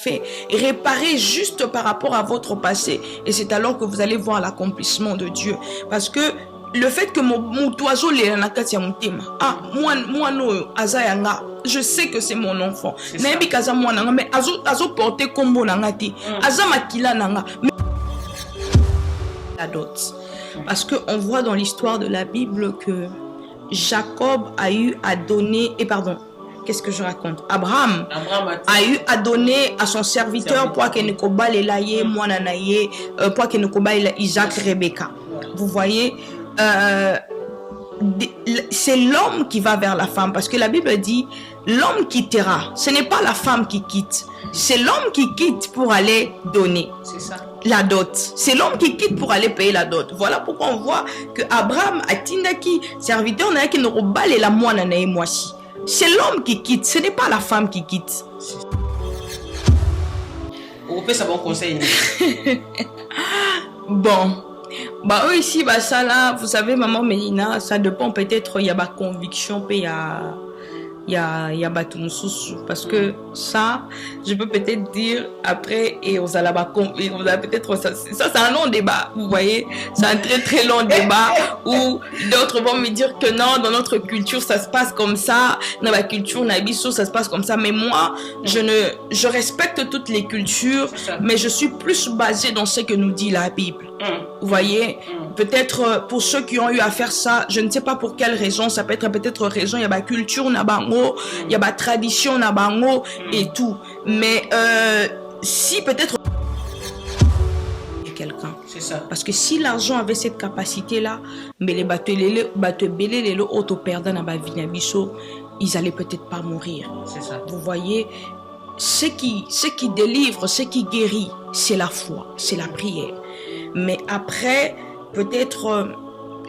fait. Réparez juste par rapport à votre passé. Et c'est alors que vous allez voir l'accomplissement de Dieu. Parce que le fait que mon oiseau je sais que c'est mon enfant. Mais azo porté combo nangati. Aza makila nanga. La dot. Parce qu'on voit dans l'histoire de la Bible que Jacob a eu à donner, qu'est-ce que je raconte? Abraham a eu à donner à son serviteur pour qu'il ne coba les laïe, moananaye, pour qu'il ne coba Isaac, Rebecca. Vous voyez, c'est l'homme qui va vers la femme, parce que la Bible dit l'homme quittera. Ce n'est pas la femme qui quitte, c'est l'homme qui quitte pour aller donner. C'est ça. La dot. C'est l'homme qui quitte pour aller payer la dot. Voilà pourquoi on voit que Abraham a tindaki serviteur n'a qui ne robale la moine na moisi. C'est l'homme qui quitte, ce n'est pas la femme qui quitte. On peut savoir conseil. Bon. Bah eux ici, bah ça là, vous savez, maman Mélina, ça dépend peut-être, il y a ma conviction, puis il y a Batumsusu, parce que ça, je peux peut-être dire après, et on a peut-être, ça c'est un long débat, vous voyez, c'est un très très long débat, où d'autres vont me dire que non, dans notre culture, ça se passe comme ça, dans la culture Nabiso, ça se passe comme ça, mais moi, je respecte toutes les cultures, mais je suis plus basée dans ce que nous dit la Bible. Vous voyez, peut-être pour ceux qui ont eu à faire ça, je ne sais pas pour quelle raison, ça peut être peut-être raison, il y a la culture nabango, il y a la tradition nabango et tout. Mais si peut-être quelqu'un, c'est ça. Parce que si l'argent avait cette capacité-là, mais les bateaux belé les auto perdant na ba vie biso, ils allaient peut-être pas mourir. C'est ça. Vous voyez, ce qui délivre, ce qui guérit, c'est la foi, c'est la prière. Mais après, peut-être,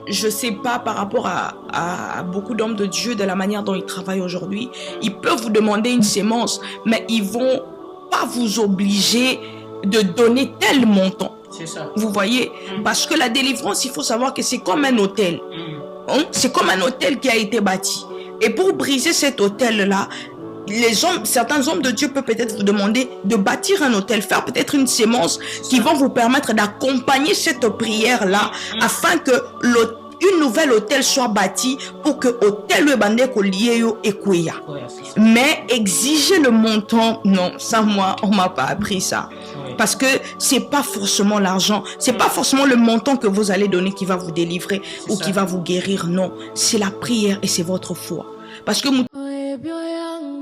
je sais pas par rapport à beaucoup d'hommes de Dieu, de la manière dont ils travaillent aujourd'hui, ils peuvent vous demander une sémence, mais ils vont pas vous obliger de donner tel montant. C'est ça. Vous voyez, parce que la délivrance, il faut savoir que c'est comme un hôtel. C'est comme un hôtel qui a été bâti. Et pour briser cet hôtel-là, certains hommes de Dieu peuvent peut-être vous demander de bâtir un hôtel, faire peut-être une sémence qui vont vous permettre d'accompagner cette prière-là afin que une nouvelle hôtel soit bâti pour que hôtel le bandé kolieyo ekouya. Mais exiger le montant, non, ça moi on m'a pas appris ça. Parce que c'est pas forcément l'argent, c'est pas forcément le montant que vous allez donner qui va vous délivrer ou qui va vous guérir, non, c'est la prière et c'est votre foi. Parce que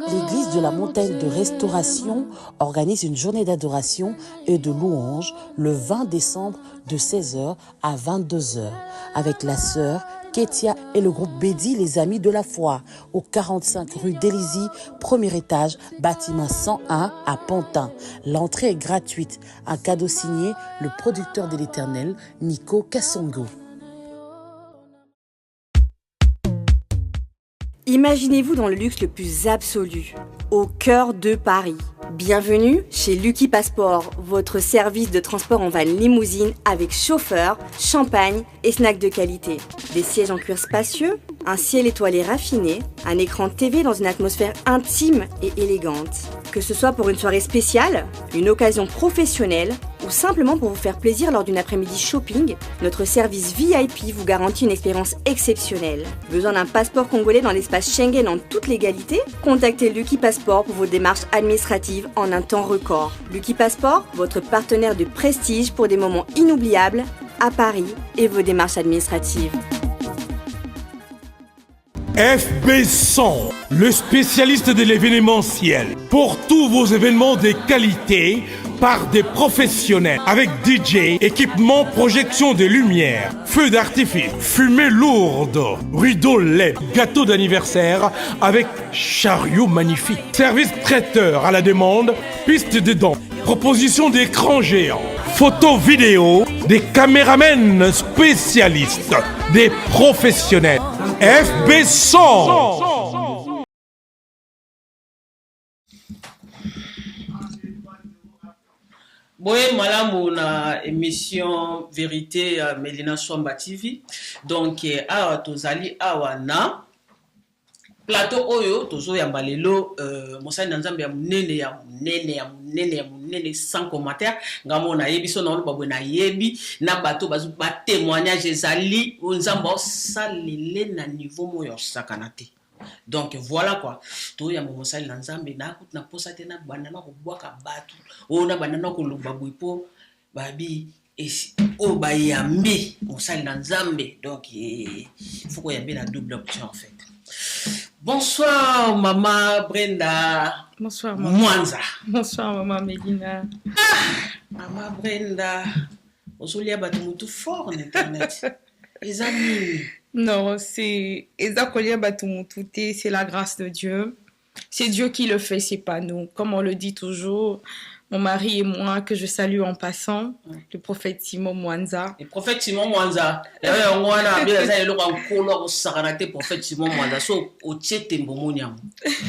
L'église de la montagne de restauration organise une journée d'adoration et de louange le 20 décembre de 16h à 22h avec la sœur Ketia et le groupe Bédi, les amis de la foi, au 45 rue d'Élisée, premier étage, bâtiment 101 à Pantin. L'entrée est gratuite. Un cadeau signé le producteur de l'Éternel, Nico Kassongo. Imaginez-vous dans le luxe le plus absolu, au cœur de Paris. Bienvenue chez Lucky Passport, votre service de transport en van limousine avec chauffeur, champagne et snacks de qualité. Des sièges en cuir spacieux, un ciel étoilé raffiné, un écran TV dans une atmosphère intime et élégante. Que ce soit pour une soirée spéciale, une occasion professionnelle ou simplement pour vous faire plaisir lors d'une après-midi shopping, notre service VIP vous garantit une expérience exceptionnelle. Besoin d'un passeport congolais dans l'espace Schengen en toute légalité? Contactez Lucky Passport pour vos démarches administratives en un temps record. Lucky Passport, votre partenaire de prestige pour des moments inoubliables à Paris et vos démarches administratives. FB100, le spécialiste de l'événementiel. Pour tous vos événements de qualité, par des professionnels, avec DJ, équipement, projection de lumière, feux d'artifice, fumée lourde, rideaux LED, gâteau d'anniversaire avec chariot magnifique, service traiteur à la demande, piste de danse, proposition d'écran géant, photo vidéo, des caméramens spécialistes, des professionnels. FB100. Boye malamu na émission Vérité à Mélina Swamba TV. Donc awa tozali awa na plateau oyo tozo ya balelo mosali na nzambe ya munene sans commentaire ngamo na yebi so na lo babwe na yebi na bato bazu ba témoignage ezali nzambe osalele na niveau moyo sakanate. Donc voilà quoi. To ya mosali na nzambe na posa te na banana ko bwaka bato o na banana ko lubabwe po babi o bayambi mosali na nzambe. Donc il faut qu'on y ait la double option en fait. Bonsoir maman Brenda. Bonsoir maman Mwanza. Bonsoir maman Mélina. Maman Brenda. Ozolia batu mutu fort en internet. Les amis. Non, c'est c'est la grâce de Dieu. C'est Dieu qui le fait, c'est pas nous. Comme on le dit toujours, mon mari et moi, que je salue en passant, le prophète Simon Mwanza. Le prophète Simon Mwanza.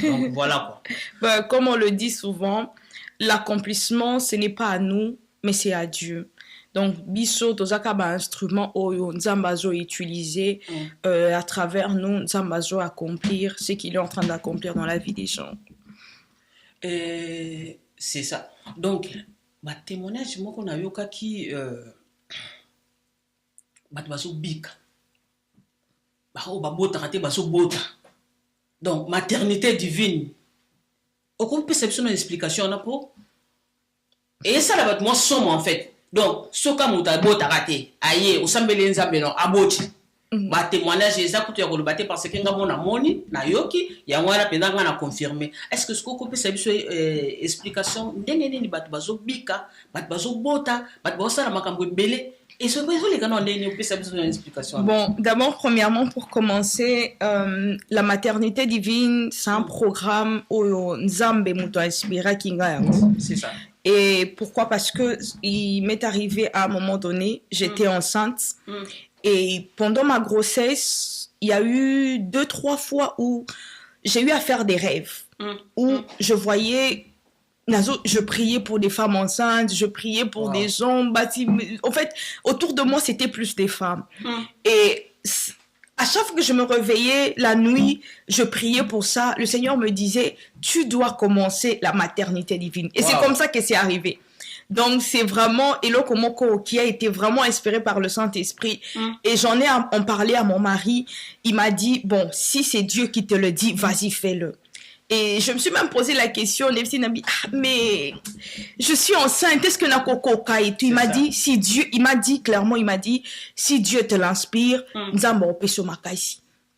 Donc voilà quoi. Comme on le dit souvent, l'accomplissement, ce n'est pas à nous, mais c'est à Dieu. Donc, biso tozaka ba instrument oyo nzambazo utiliser à travers nous, nzambazo accomplir ce qu'il est en train d'accomplir dans la vie des gens. C'est ça. Donc, ba témoignage moko na yoka ki bato baso bika. Ba o ba bota kate baso bota. Donc, maternité divine. Aucune perception d'explication na po. Et ça là moi somme en fait. Donc, ce que vous avez raté, aïe, au sambelé nzambe non aboti. Ba témoignage exact ya ko baté parce que ngamo na moni na yoki ya ngwana penda ngana confirmer. Est-ce que ce qu'on peut savoir explication ndenge ni bato bazo bika, bato bazo bota, bato bazo sala makambo belé et ce que vous les gars ndenge peut savoir une explication. Bon, d'abord premièrement pour commencer, la maternité divine, c'est un programme où nzambe muto inspira kinga yango. C'est ça. Et pourquoi? Parce que il m'est arrivé à un moment donné, j'étais enceinte et pendant ma grossesse, il y a eu 2-3 fois où j'ai eu à faire des rêves où je voyais, je priais pour des femmes enceintes, je priais pour des hommes. En fait, autour de moi, c'était plus des femmes. Et à chaque fois que je me réveillais la nuit, je priais pour ça. Le Seigneur me disait, tu dois commencer la maternité divine. Et c'est comme ça que c'est arrivé. Donc, c'est vraiment Elo Komoko qui a été vraiment inspiré par le Saint-Esprit. Et j'en ai en parlé à mon mari. Il m'a dit, bon, si c'est Dieu qui te le dit, vas-y, fais-le. Et je me suis même posé la question, mais je suis enceinte, est-ce que Nakoko et tout? Il m'a dit, si Dieu, il m'a dit clairement, si Dieu te l'inspire,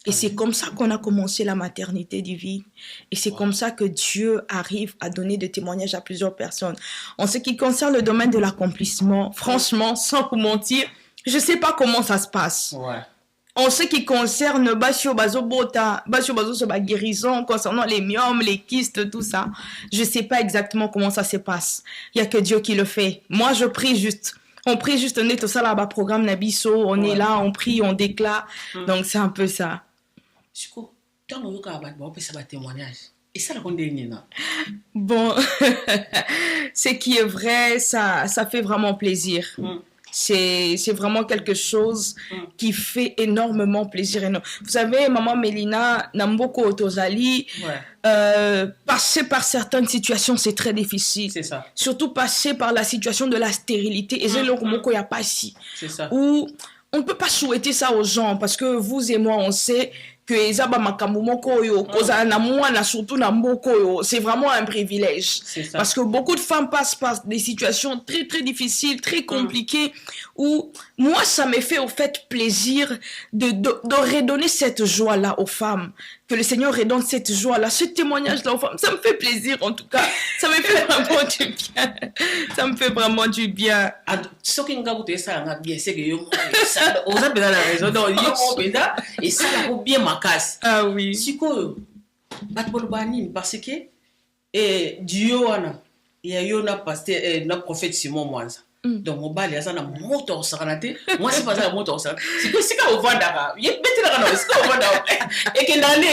et c'est comme ça qu'on a commencé la maternité divine. Et c'est comme ça que Dieu arrive à donner des témoignages à plusieurs personnes. En ce qui concerne le domaine de l'accomplissement, franchement, sans vous mentir, je sais pas comment ça se passe. En ce qui concerne Basio Bazo Bota, Basio Bazo sur la guérison, concernant les myomes, les kystes, tout ça, je sais pas exactement comment ça se passe. Il y a que Dieu qui le fait. Moi, je prie juste. On prie juste, on est tout ça là-bas, programme Nabiso, on est là, on prie, on déclare. Donc, c'est un peu ça. Bon, ce qui est vrai, ça fait vraiment plaisir. C'est vraiment quelque chose qui fait énormément plaisir. Vous savez, maman Mélina, Namboko Otozali, passer par certaines situations, c'est très difficile. C'est ça. Surtout passer par la situation de la stérilité. Et c'est là où il y a pas si. C'est ça. Où on ne peut pas souhaiter ça aux gens parce que vous et moi, on sait que c'est vraiment un privilège. Parce que beaucoup de femmes passent par des situations très très difficiles, très compliquées, où moi ça me fait au fait plaisir de redonner cette joie-là aux femmes. Que le Seigneur redonne cette joie-là, ce témoignage-là aux femmes. Ça me fait plaisir en tout cas. Ça me fait vraiment du bien. Ça me fait vraiment du bien. Ce qui c'est que et ça la bien ma casse. Ah oui. Siko batbolbani parce que Dieu wana ya yona pasteur na prophète Simon Mwanza. Donc mon bal ya ça na moto sakanate. Moi c'est pas ça la moto sakanate. Siko sika ovanda ye betela kana sika ovanda et que nani.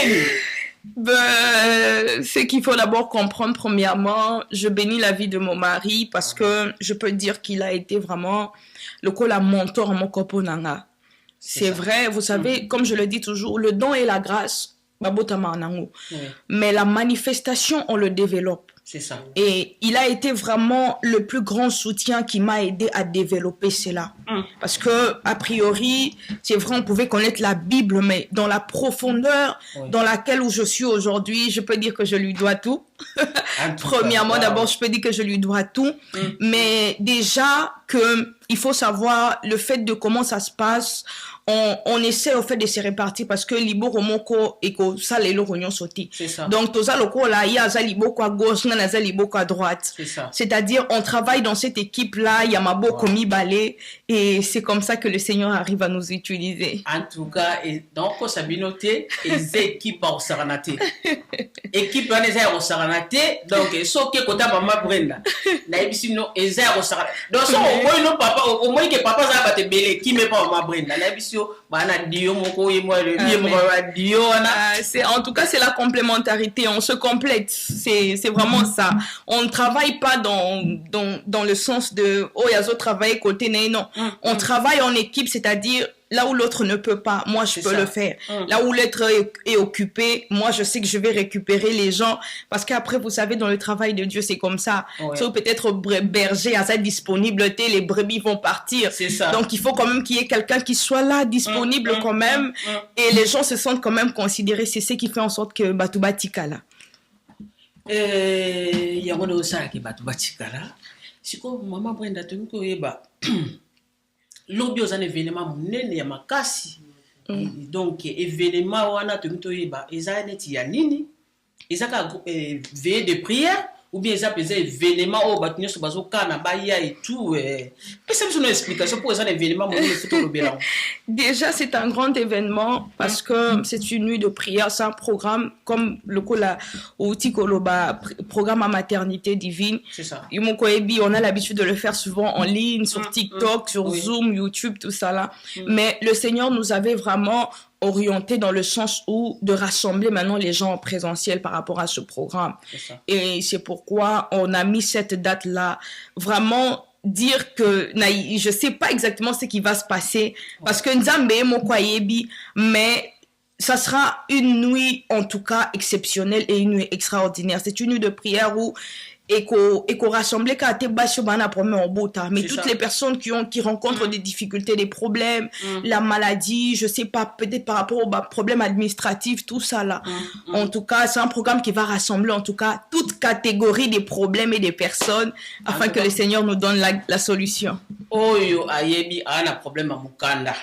Ce qu'il faut d'abord comprendre, premièrement, je bénis la vie de mon mari parce que je peux dire qu'il a été vraiment le cola mentor mon coponanga. C'est vrai, vous savez, comme je le dis toujours, le don et la grâce mais la manifestation, on le développe. C'est ça. Et il a été vraiment le plus grand soutien qui m'a aidé à développer cela. Parce que, a priori, c'est vrai, on pouvait connaître la Bible, mais dans la profondeur dans laquelle où je suis aujourd'hui, je peux dire que je lui dois tout. Premièrement, d'abord, je peux dire que je lui dois tout. Mais déjà, il faut savoir le fait de comment ça se passe. On essaie au fait de se répartir parce que libo romoko et que ça les l'orion sauté. Donc tout ça loko là il y a ça libo à gauche, il y a ça libo à droite. C'est-à-dire on travaille dans cette équipe là, il y a mabo komi balé et c'est comme ça que le Seigneur arrive à nous utiliser. En tout cas et donc ça binoté et équipe au saranaté. Équipe on est au saranaté donc so que kota mama Brenda. Na ebisino ezero au saranaté. Donc so au moins non papa au moins que papa ça va te belé qui met pas mama Brenda. Na ebisino c'est en tout cas c'est la complémentarité, on se complète, c'est vraiment ça. On ne travaille pas dans le sens de oh yazo travailler côté non. On travaille en équipe, c'est-à-dire là où l'autre ne peut pas, moi je peux le faire. Là où l'autre est occupé, moi je sais que je vais récupérer les gens parce qu'après vous savez dans le travail de Dieu c'est comme ça. So, peut-être berger à sa disponibilité, les brebis vont partir. Donc il faut quand même qu'il y ait quelqu'un qui soit là disponible quand même et les gens se sentent quand même considérés. C'est ce qui fait en sorte que Batouba Tikala. Il y a un autre qui Batouba Tikala. C'est comme maman Brenda Tonko Eba. L'objet aux événements munene ya makasi donc événement wana tumito yeba eza neti ya nini ezaka veillée de prière ou bien eza pesa événement au batunyo so bazokana baya et tout est-ce que vous avez une explication pour ça événement munene futo lobela? Déjà c'est un grand événement parce que c'est une nuit de prière, c'est un programme comme le kola ou tikoloba programme à maternité divine. C'est ça. On a l'habitude de le faire souvent en ligne sur TikTok, sur Zoom, YouTube, tout ça là. Mais le Seigneur nous avait vraiment orienté dans le sens où de rassembler maintenant les gens en présentiel par rapport à ce programme. Et c'est pourquoi on a mis cette date-là. Vraiment dire que je sais pas exactement ce qui va se passer parce que Nzambe est mon kwayebi, mais ça sera une nuit en tout cas exceptionnelle et une nuit extraordinaire. C'est une nuit de prière où et qu'on rassemble mais toutes les personnes qui rencontrent des difficultés, des problèmes, la maladie, je sais pas, peut-être par rapport aux problèmes administratifs, tout ça là. En tout cas, c'est un programme qui va rassembler en tout cas toute catégorie des problèmes et des personnes afin que le Seigneur nous donne la solution. Oh yo ayebi ana problème à mukanda.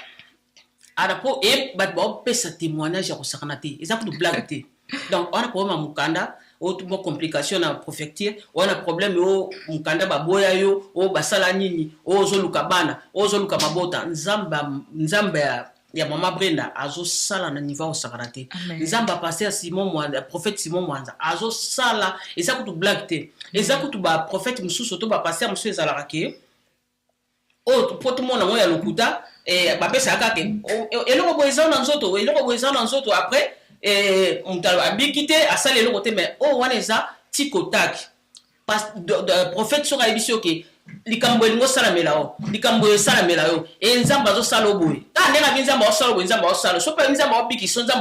Ana po batbo pesa témoignage ya kosakanate. Ezako de blague. Donc on a problème à mukanda. Autre complication na prophétie on a problème au mukanda baboya yo o basala nini o zoluka bana o zoluka mabota nzamba ya mama Brenda azo sala na niveau au sakarate nzamba pasteur Simon Mwanza prophète Simon Mwanza azo sala eza kutu blague te eza kutu ba prophète mususu to ba pasteur mususu ezalaka ke o poto mona moya lokuta ba pesa kake eloko boezana nzoto après on t'a bikité à ça les côté mais on est ça tikotak parce de prophète sera émission que likambo ngo sala melao likambo sala melao et nzamba zo sala boy ta nena nzamba o sala so pa nzamba o bikiso donc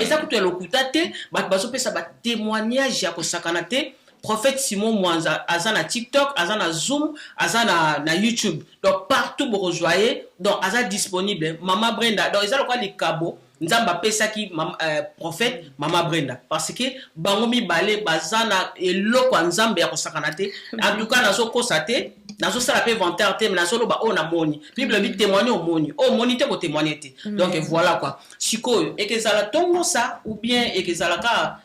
ça que tu lokutate bazo pesa ba témoignage ya ko sakanate prophète Simon Mwanza azana TikTok azana Zoom azana na YouTube donc partout vous rejoignez donc aza disponible mama Brenda donc ils ont quoi les kabo nzamba pesa ki prophète mama Brenda parce que bangomi balé bazana eloko nzamba ya kosakanate en tout cas nazo kosate nazo sala pe inventaire te nazo loba on a moni bible bi témoigner au moni te ko témoigner te donc voilà quoi sikoyo et que ça la tongo ça ou bien et que ça la ka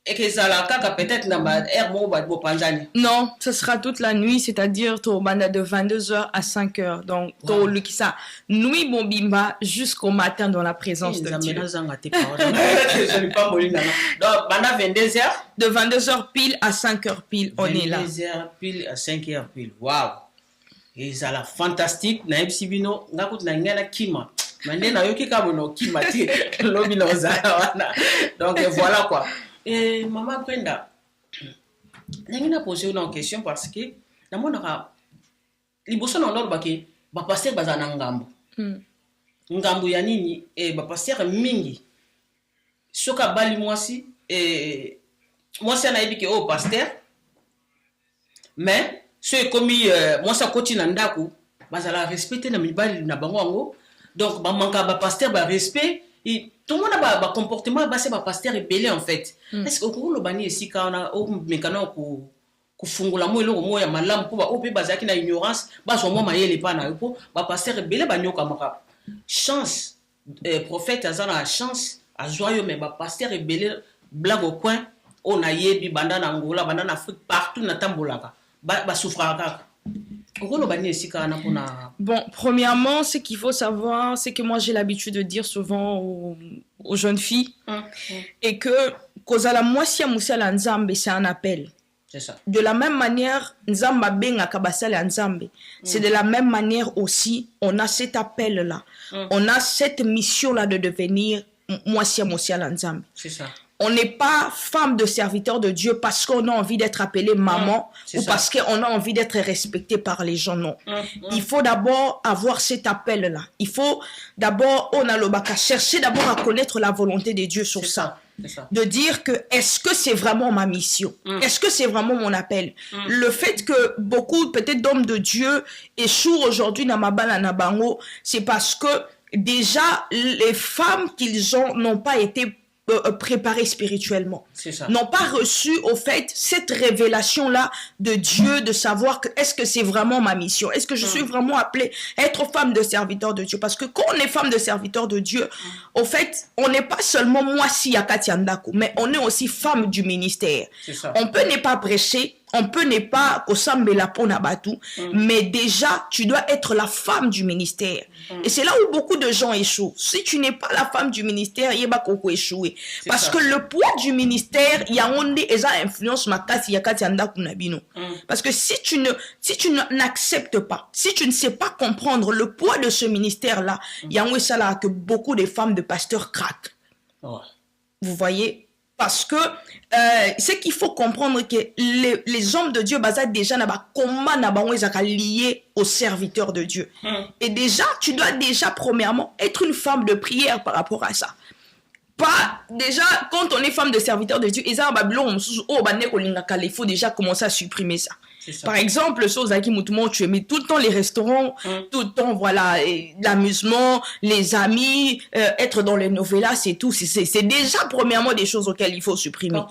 et que ça la kaka peut-être na ba hermo ba bo panzani. Non, ce sera toute la nuit, c'est-à-dire to banda de 22h à 5h. Donc to le qui ça nuit bombimba jusqu'au matin dans la présence de Dieu. Je ne pas molina. Donc banda 22h de 22h pile à 5h pile, on est là. 22h pile à 5h pile. Waouh. Et ça la fantastique na ebsibino ngakut na ngana kima. Mande na yoki ka bono kima ti lobino za wana. Donc voilà quoi. Et maman Brenda, je posé une question parce que dans mon cas, les personnes ont l'ordre que ba passer bazana ngambo. Ngambo ya nini et ba passer mingi. soka bali mwasi mwasi anayebi ke o pasteur mais so ekomi mwasi akoti na ndako bazala respecter na mibali na bango yango donc bamanka ba pasteur ba respect tout le monde a ba comportement ba se ba pasteur ebele en fait est-ce que okolo bani esika ona o mekana ko kufungula mo eloko mo ya malamu po ba ope bazaki na ignorance ba so mo mayele pa na po ba pasteur ebele banyoka maka chance prophète azana chance azoyo mais ba pasteur ebele blague au coin on a yebi banda na Angola banda na Afrique partout na tambolaka ba souffraka. Bon, premièrement, ce qu'il faut savoir, c'est que moi j'ai l'habitude de dire souvent aux jeunes filles et que kozala mwasi ya musala nzambe, c'est un appel. C'est ça. De la même manière, nzamba benga kabasala nzambe. C'est de la même manière aussi, on a cet appel-là. On a cette mission-là de devenir mwasi ya musala nzambe. C'est ça. On n'est pas femme de serviteur de Dieu parce qu'on a envie d'être appelé maman ou parce qu'on a envie d'être respecté par les gens, non. Il faut d'abord avoir cet appel-là. Il faut d'abord, on a le bac à chercher d'abord à connaître la volonté de Dieu sur ça. De dire que est-ce que c'est vraiment ma mission? Est-ce que c'est vraiment mon appel? Le fait que beaucoup peut-être d'hommes de Dieu échouent aujourd'hui dans ma bala na bango, c'est parce que déjà les femmes qu'ils ont n'ont pas été préparés spirituellement, n'ont pas reçu au fait cette révélation-là de Dieu, de savoir que est-ce que c'est vraiment ma mission, est-ce que je suis vraiment appelée à être femme de serviteur de Dieu, parce que quand on est femme de serviteur de Dieu, au fait, on n'est pas seulement moi si Yakatiandako, mais on est aussi femme du ministère. On peut ne pas prêcher, on peut ne pas la mais déjà tu dois être la femme du ministère. Et c'est là où beaucoup de gens échouent. Si tu n'es pas la femme du ministère, il y a beaucoup échoué. Parce que le poids du ministère, il y a une influence parce que si tu n'acceptes pas, si tu ne sais pas comprendre le poids de ce ministère-là, il y a ça là que beaucoup de femmes de pasteurs craquent. Vous voyez? Parce que c'est qu'il faut comprendre que les hommes de Dieu basent déjà liés aux serviteurs de Dieu. Et déjà, tu dois déjà premièrement être une femme de prière par rapport à ça. Pas déjà, quand on est femme de serviteur de Dieu, il faut déjà commencer à supprimer ça. Par exemple, chose qui tu mets tout le temps les restaurants, tout le temps, voilà, l'amusement, les amis, être dans les novellas, c'est tout. C'est déjà premièrement des choses auxquelles il faut supprimer.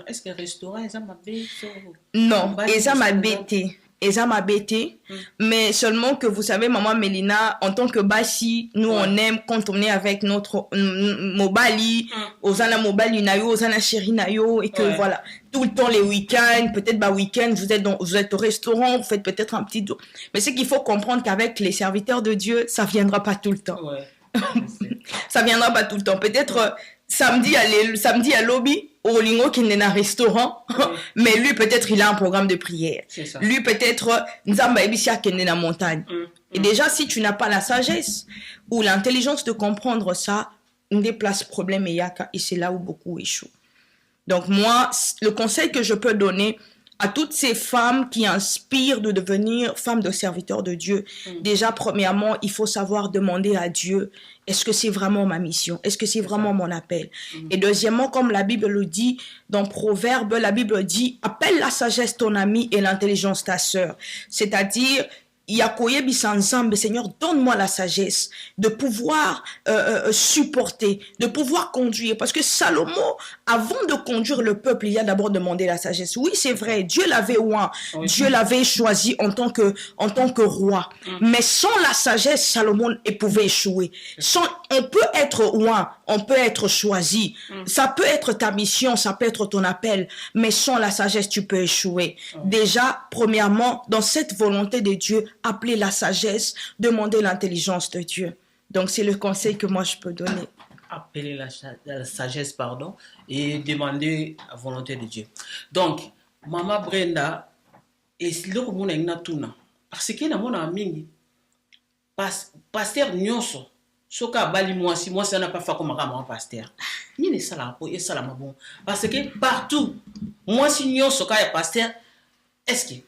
Est-ce que restaurant, non, ça m'a bêté. Et ça m'a bêté, mais seulement que vous savez, maman Mélina, en tant que Bassi, nous on aime quand on est avec notre Mobali, Osana Mobali Nayo, Osana Chéri Nayo, et que voilà, tout le temps les week-ends, peut-être week-end, vous êtes au restaurant, vous faites peut-être un petit tour. Mais c'est qu'il faut comprendre qu'avec les serviteurs de Dieu, ça viendra pas tout le temps. Ça viendra pas tout le temps. Peut-être samedi à lobby, au lingo qui est un restaurant, mais lui peut-être il a un programme de prière. Lui peut-être nzamba ebisia qui est dans la montagne. Et déjà si tu n'as pas la sagesse ou l'intelligence de comprendre ça, on déplace problème et c'est là où beaucoup échouent. Donc moi, le conseil que je peux donner à toutes ces femmes qui inspirent de devenir femmes de serviteurs de Dieu, déjà, premièrement, il faut savoir demander à Dieu, est-ce que c'est vraiment ma mission? Est-ce que c'est vraiment mon appel? Et deuxièmement, comme la Bible le dit, dans Proverbe, la Bible dit, appelle la sagesse ton ami et l'intelligence ta sœur. C'est-à-dire, Seigneur, donne-moi la sagesse de pouvoir supporter, de pouvoir conduire. Parce que Salomon, avant de conduire le peuple, il a d'abord demandé la sagesse. Oui, c'est vrai, Dieu l'avait oint, Dieu l'avait choisi en tant que roi. Mais sans la sagesse, Salomon pouvait échouer. On peut être oint, on peut être choisi. Ça peut être ta mission, ça peut être ton appel. Mais sans la sagesse, tu peux échouer. Déjà, premièrement, dans cette volonté de Dieu, appeler la sagesse, demander l'intelligence de Dieu. Donc, c'est le conseil que moi, je peux donner. Appeler la sagesse, pardon, et demander la volonté de Dieu. Donc, Maman Brenda, et c'est là que mon tuna. Parce que mon ami, pasteur Nyonso, soka bali moi si ça n'a pas fait comme un pasteur. Ni ne sala po et sala bon. Parce que partout, moi si Nyonso ka pasteur, est-ce que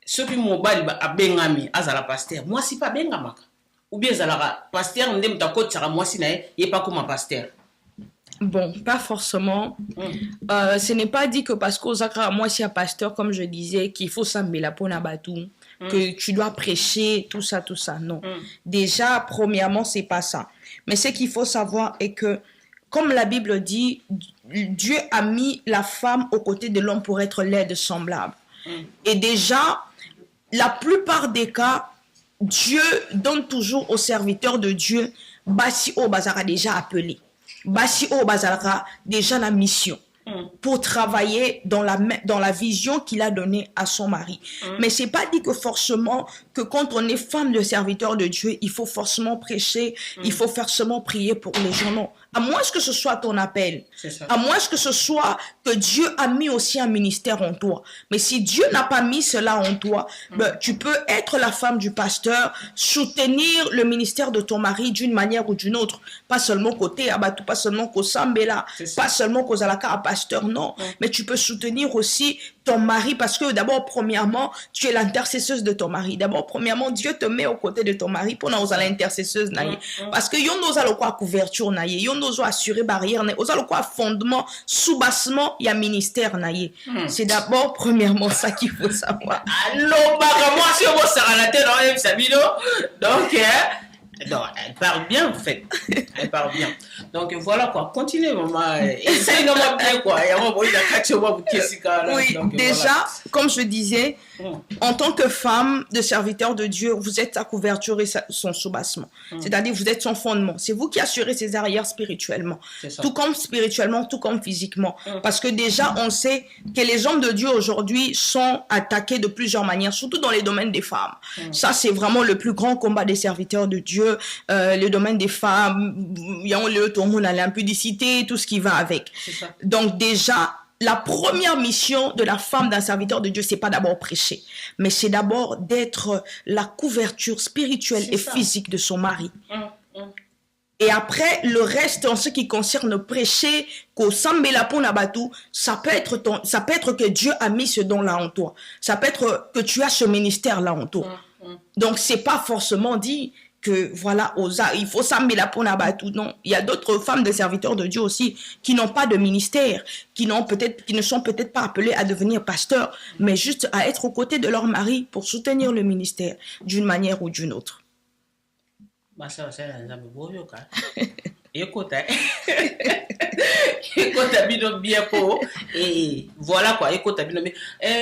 ceux qui m'ont bali a bengami azala pasteur, moi si pas bengamaka. Ou bien zala pasteur ndem ta côté sera moi si nae, il pas comme un pasteur. Bon, pas forcément. Ce n'est pas dit que parce qu'aux Zakra, moi, si un pasteur, comme je disais, qu'il faut s'amener la peau batou, que tu dois prêcher, tout ça, non. Déjà, premièrement, c'est pas ça. Mais ce qu'il faut savoir est que, comme la Bible dit, Dieu a mis la femme aux côtés de l'homme pour être l'aide semblable. Et déjà, la plupart des cas, Dieu donne toujours aux serviteurs de Dieu, Basi O Bazara déjà appelé. Basi O Bazara déjà la mission pour travailler dans la vision qu'il a donnée à son mari. Mais c'est pas dit que forcément que quand on est femme de serviteur de Dieu, il faut forcément prêcher, il faut forcément prier pour les gens. Non. À moins que ce soit ton appel, à moins que ce soit que Dieu a mis aussi un ministère en toi. Mais si Dieu n'a pas mis cela en toi, ben, tu peux être la femme du pasteur, soutenir le ministère de ton mari d'une manière ou d'une autre. Pas seulement côté Abatou, pas seulement qu'au Sambela, pas seulement qu'aux Alaka à pasteur, non. Mais tu peux soutenir aussi ton mari parce que d'abord, premièrement, tu es l'intercesseuse de ton mari. D'abord, premièrement, Dieu te met aux côtés de ton mari pour nous l'intercesseuse. Parce que yon nous allons quoi couverture naïe, yon nous assurer barrière naïe, nous allons quoi fondement, sous-bassement, il y a ministère naïe. C'est d'abord, premièrement, ça qu'il faut savoir. Allô, moi, si on s'en a dans Sabino, donc, non, elle parle bien en fait. Elle parle bien. Donc voilà quoi. Continuez maman. Essaye de moi bien quoi. Oui, donc, déjà, voilà. Comme je disais, en tant que femme de serviteur de Dieu, vous êtes sa couverture et son soubassement. C'est-à-dire vous êtes son fondement. C'est vous qui assurez ses arrières spirituellement. Tout comme spirituellement, tout comme physiquement. Parce que déjà, on sait que les hommes de Dieu aujourd'hui sont attaqués de plusieurs manières, surtout dans les domaines des femmes. Ça, c'est vraiment le plus grand combat des serviteurs de Dieu. Le domaine des femmes, il y a l'impudicité, tout ce qui va avec. Donc déjà, la première mission de la femme d'un serviteur de Dieu, c'est pas d'abord prêcher, mais c'est d'abord d'être la couverture spirituelle et physique de son mari. Et après, le reste, en ce qui concerne prêcher, qu'au Sambela Ponabatu, ça peut être que Dieu a mis ce don-là en toi. Ça peut être que tu as ce ministère-là en toi. Donc, c'est pas forcément dit que voilà, il faut Sambela Ponabatu. Non, il y a d'autres femmes de serviteurs de Dieu aussi qui n'ont pas de ministère, qui ne sont peut-être pas appelées à devenir pasteurs, mais juste à être aux côtés de leur mari pour soutenir le ministère d'une manière ou d'une autre. Écoute, bino bien pour et voilà quoi, écoute bino bien.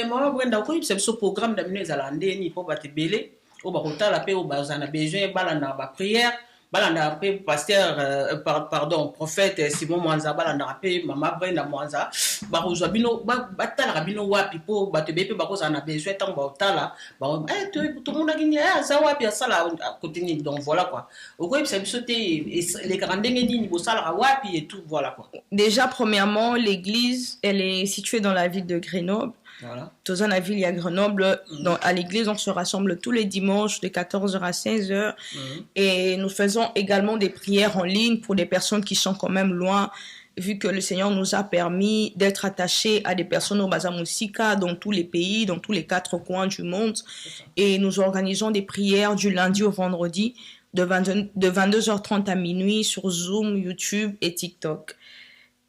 Maman Brenda, quoi, c'est ce programme d'amener à l'andéni pour battre belé. Au bakota la paix au bazana besoin balanda ba prière balanda paix pasteur pardon prophète Simon Mwanza balanda paix maman Brenda Mwanza ba rozwa bino batala bino wapi po bato bepe bakoza na besoin tant ba otala ba tout le monde a gagné ça wapi sala côté donc voilà quoi au quoi ça sauter les grandenge ni bo sala wapi et tout voilà quoi. Déjà premièrement l'église elle est située dans la ville de Grenoble. Voilà. Dans la ville, il y a Grenoble. À l'église, on se rassemble tous les dimanches de 14h à 16h. Et nous faisons également des prières en ligne pour des personnes qui sont quand même loin, vu que le Seigneur nous a permis d'être attachés à des personnes au Bazamusika dans tous les pays, dans tous les 4 coins du monde. Et nous organisons des prières du lundi au vendredi de 22h30 à minuit sur Zoom, YouTube et TikTok.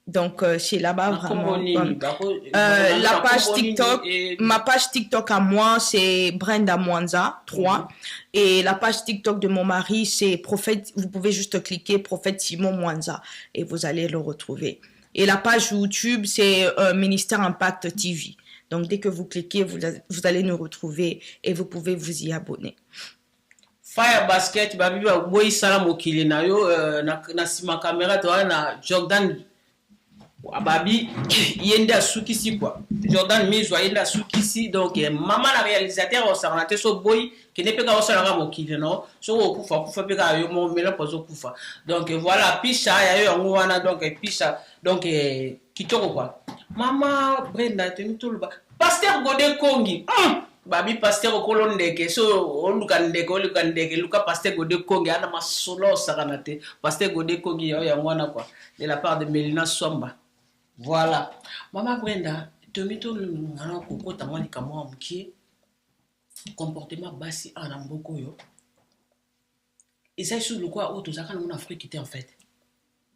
Donc, c'est là-bas vraiment. La page TikTok, ma page TikTok à moi, c'est Brenda Mwanza 3. Et la page TikTok de mon mari, c'est Prophète, vous pouvez juste cliquer Prophète Simon Mwanza et vous allez le retrouver. Et la page YouTube, c'est Ministère Impact TV. Donc, dès que vous cliquez, vous allez nous retrouver et vous pouvez vous y abonner. Fire Basket, babi ba boy salam okili na yo na sima caméra to na Jordan Ababi yenda sukisi quoi. Jordan Mizwa yenda sukisi donc maman la réalisateur on s'arrête so boy qui n'est pas ka osala mokili non so okufa pe ka yo mo mela pozo kufa. Donc voilà pisha ya yo ngwana donc pisha donc kitoko quoi. Maman Brenda tenu tout le bas. Pasteur Godé Kongi. Babi pasteur okolondeke so olukandeke luka pasteur Godé Kongi ana masolo sakanate. Pasteur Godé Kongi ya ngwana quoi. De la part de Melina Somba. Voilà. Maman Brenda, tomito ngana kokota mwani kamwa mkie comportement basi en amboko yo. Et ça sur le quoi auto zakana en Afrique était en fait.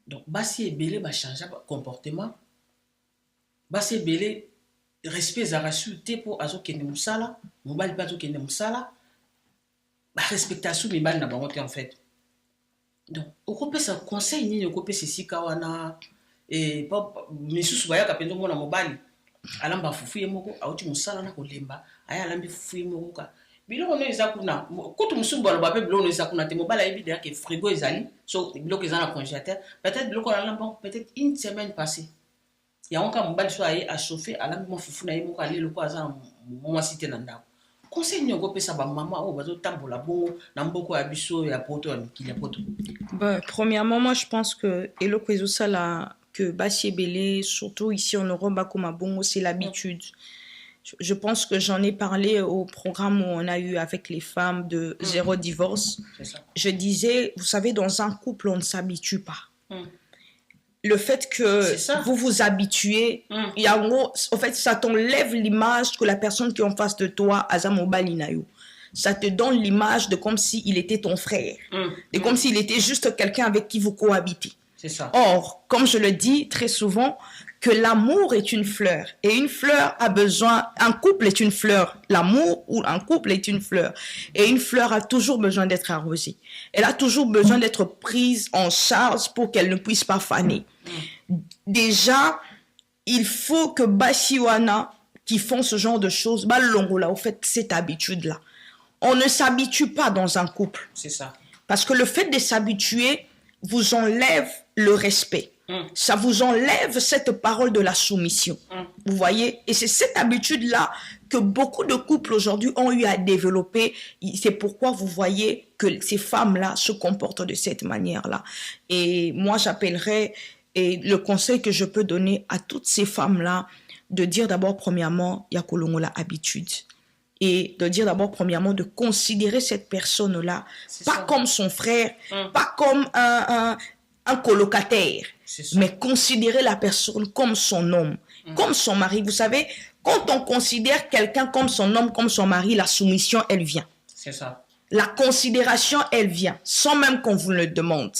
Donc, basi ebele ba changer comportement. Basi ebele respect za rassuté pour azo kende musala, mobali pas azo kende musala. Ba respectation mibali na bango te en fait. Donc, okopesa conseil nini okopesa sika wana et pas misusu baya kapendo mona mobali alamba fufu ye moko auti musala na kolemba aya alambi fufu ye moko ka biloko no eza kuna kutu musumba lo bape biloko no eza kuna te mobali ayebi déjà que frigo ezali so biloko eza na congélateur peut-être biloko na lamba peut-être une semaine passée ya onka mobali so aye a chauffer alambi mo fufu na ye moko ale loko aza mo cité na ndako conseil ni okopesa ba mama o bazo tambola bongo na mboko ya biso ya poto ya mikili ya poto. Premièrement, moi je pense que eloko ezosala que basi ebele surtout ici en Europe bakoma bongo c'est l'habitude. Je pense que j'en ai parlé au programme où on a eu avec les femmes de zéro divorce. Je disais, vous savez, dans un couple, on ne s'habitue pas. Le fait que vous vous habituez, en fait, ça t'enlève l'image que la personne qui est en face de toi, Azamobali Nayo, ça te donne l'image de comme s'il était ton frère, et comme s'il était juste quelqu'un avec qui vous cohabitez. C'est ça. Or, comme je le dis très souvent, que l'amour est une fleur. Et une fleur a besoin... Un couple est une fleur. L'amour ou un couple est une fleur. Et une fleur a toujours besoin d'être arrosée. Elle a toujours besoin d'être prise en charge pour qu'elle ne puisse pas faner. Déjà, il faut que Basiwana, qui font ce genre de choses, Balongola, au fait, cette habitude-là. On ne s'habitue pas dans un couple. C'est ça. Parce que le fait de s'habituer vous enlève le respect. Ça vous enlève cette parole de la soumission. Vous voyez? Et c'est cette habitude-là que beaucoup de couples aujourd'hui ont eu à développer. C'est pourquoi vous voyez que ces femmes-là se comportent de cette manière-là. Et moi, j'appellerais, et le conseil que je peux donner à toutes ces femmes-là, de dire d'abord, premièrement, Yakolongola habitude. Et de dire d'abord, premièrement, de considérer cette personne-là, pas comme son frère, pas comme un colocataire, mais considérer la personne comme son homme, comme son mari. Vous savez, quand on considère quelqu'un comme son homme, comme son mari, la soumission, elle vient. C'est ça. La considération, elle vient, sans même qu'on vous le demande.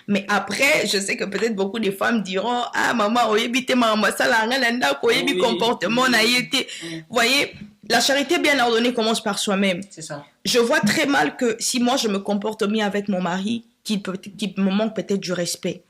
Mais après, je sais que peut-être beaucoup de femmes diront, ah, maman, oyebite maman, ça la ngalanda, oyebi comportement na yete. Vous voyez, la charité bien ordonnée commence par soi-même. C'est ça. Je vois très mal que si moi je me comporte bien avec mon mari, qu'il me manque peut-être du respect.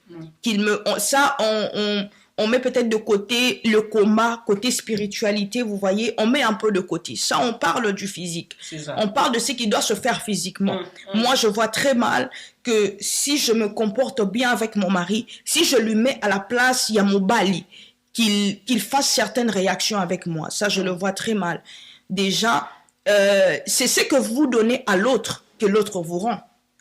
On met peut-être de côté le coma, côté spiritualité, vous voyez, on met un peu de côté. Ça, on parle du physique. On parle de ce qui doit se faire physiquement. Moi, je vois très mal que si je me comporte bien avec mon mari, si je lui mets à la place Yamobali, qu'il fasse certaines réactions avec moi. Ça, je le vois très mal. Déjà, c'est ce que vous donnez à l'autre que l'autre vous rend.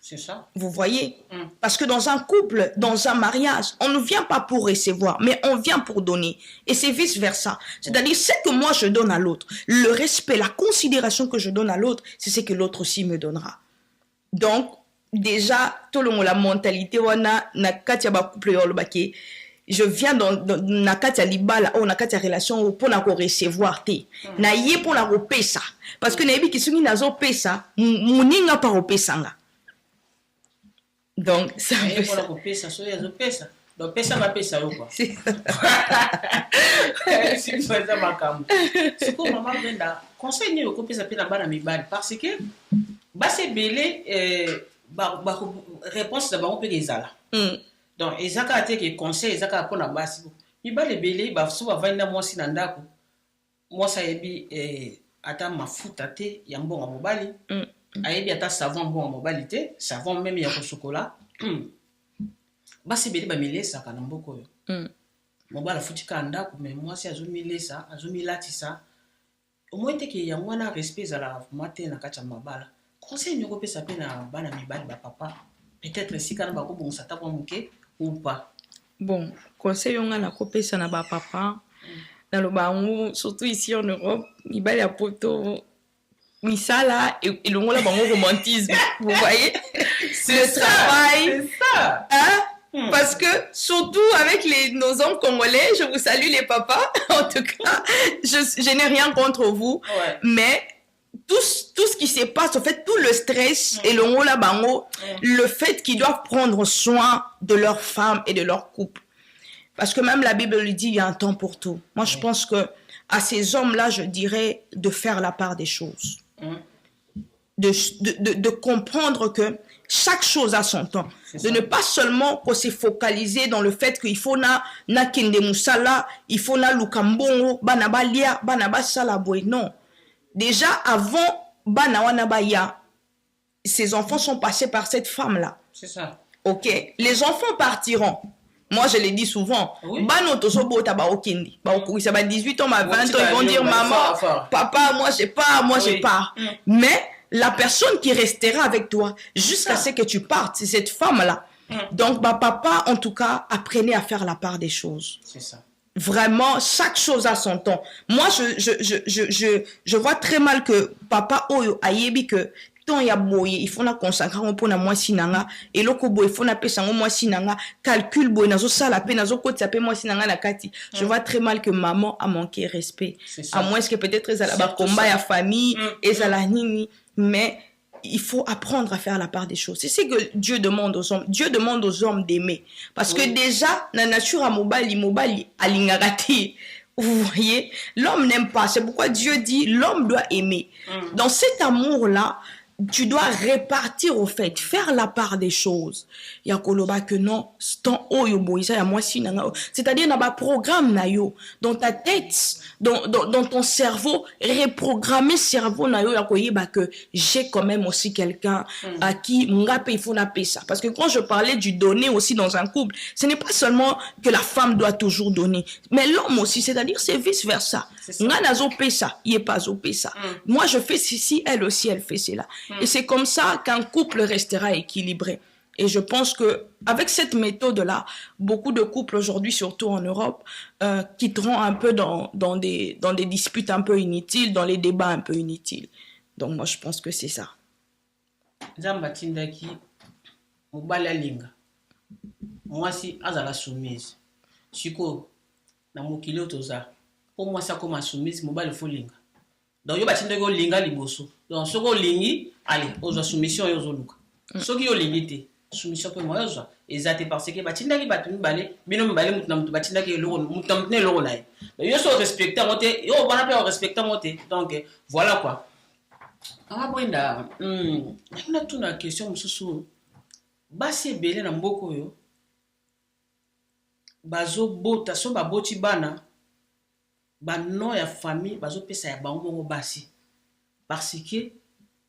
C'est ça. Vous voyez? Parce que dans un couple, dans un mariage, on ne vient pas pour recevoir, mais on vient pour donner. Et c'est vice-versa. C'est-à-dire, ce que moi je donne à l'autre, le respect, la considération que je donne à l'autre, c'est ce que l'autre aussi me donnera. Donc, déjà, tout le monde, la mentalité, na katia ba couple yolobake, je viens dans na katia libala ou na katia relation pour na ko recevoir te. Na yé pour na ko pesa. Parce que na yebi kisungi nazo pesa, muninga pa ko pesanga. Donc, ça veut dire donc pesa ma pesa yo quoi. C'est ça ma cam. C'est comme maman venda conseil ni ko pesa pe na bana mibali parce que ba c'est belé ba réponse da ba on peut ezala. Donc ezaka te que conseil ezaka ko na basi. Mibali belé ba so ba vanda mwasi na ndako. Mwasa yebi ata mafuta te ya mbongo mobali. Ayebi ata savon bon mobali te, savon même ya ko chocolat. Basi beli ba milesa kana mboko yo. Mobala futika ndako mais mwasi azomilesa, azomilatisa. Au moins te ke ya mwana respect za la matin na kacha mabala. Conseil nyoko pesa pe na bana mibali ba papa. Peut-être si kana ba ko bon sata kwa muke ou pas. Bon, conseil on a na ko pesa na ba papa. Dans le bango, surtout ici en Europe, mibali ya poto misala et le romantisme, vous voyez, le travail, c'est ça. Hein? Parce que surtout avec nos hommes congolais, je vous salue les papas, en tout cas, je n'ai rien contre vous, mais tout ce qui se passe, en fait, tout le stress et le ngola bango, le fait qu'ils doivent prendre soin de leur femme et de leur couple. Parce que même la Bible lui dit, il y a un temps pour tout. Moi, je pense que à ces hommes-là, je dirais de faire la part des choses. De comprendre que chaque chose a son temps. De ne pas seulement se focaliser dans le fait qu'il faut na kende musala, il faut na lukambongo, banaba lia, banaba salabwe. Non. Déjà, avant bana baya, ces enfants sont passés par cette femme-là. C'est ça. Ok. Les enfants partiront. Moi, je l'ai dit souvent. Bano tosobo taba okindi. Ça va 18 ans, 20 ans, ils vont dire maman, papa, moi j'ai pas. Mais la personne qui restera avec toi jusqu'à ce que tu partes, c'est cette femme-là. Donc, papa, en tout cas, apprenez à faire la part des choses. C'est ça. Vraiment, chaque chose a son temps. Moi, je vois très mal que papa oyo ayebi que tant ya boye, il faut na consacrer pour na moi sinanga et loko boye, il faut na pesa moi sinanga, calcul boye nazo sala pe nazo koti pe moi sinanga na kati. Je vois très mal que maman a manqué respect. À moins que peut-être elle a combat ya famille et ça la nini, mais il faut apprendre à faire la part des choses. C'est ce que Dieu demande aux hommes. Dieu demande aux hommes d'aimer. Parce que déjà, la nature a mobali alingagati. Vous voyez, l'homme n'aime pas. C'est pourquoi Dieu dit, l'homme doit aimer. Dans cet amour-là, tu dois répartir au fait, faire la part des choses. Il y a koloba que non, c'est-à-dire dans le programme nayo, dans ta tête, dans ton cerveau, reprogrammer cerveau nayo que j'ai quand même aussi quelqu'un à qui il faut na ça. Parce que quand je parlais du donner aussi dans un couple, ce n'est pas seulement que la femme doit toujours donner, mais l'homme aussi, c'est-à-dire c'est vice versa. Moi je fais ceci, elle aussi elle fait cela. Et c'est comme ça qu'un couple restera équilibré. Et je pense que avec cette méthode-là, beaucoup de couples aujourd'hui, surtout en Europe, quitteront un peu dans des disputes un peu inutiles, dans les débats un peu inutiles. Donc moi, je pense que c'est ça. Zambatindaki, mobala linga. Moi si azala soumise. Siko na mokilo toza. Pour moi ça comme soumise, mobala folinga. Donc yo batindaki o linga liboso. Donc soko lingi, allez, ozo soumission yo zoluka. Soki yo lingite. Soumission pour moi exact parce que batindaki batuni balé bino balé mutna mutu batindaki eloko mutamtne eloko nae yo so respecter moté yo bana pe respecter moté donc voilà quoi anga boinda na tuna question mususu basi belé na mboko yo bazo bota so baboti bana bano ya famille bazo pesa ya bango basi parce que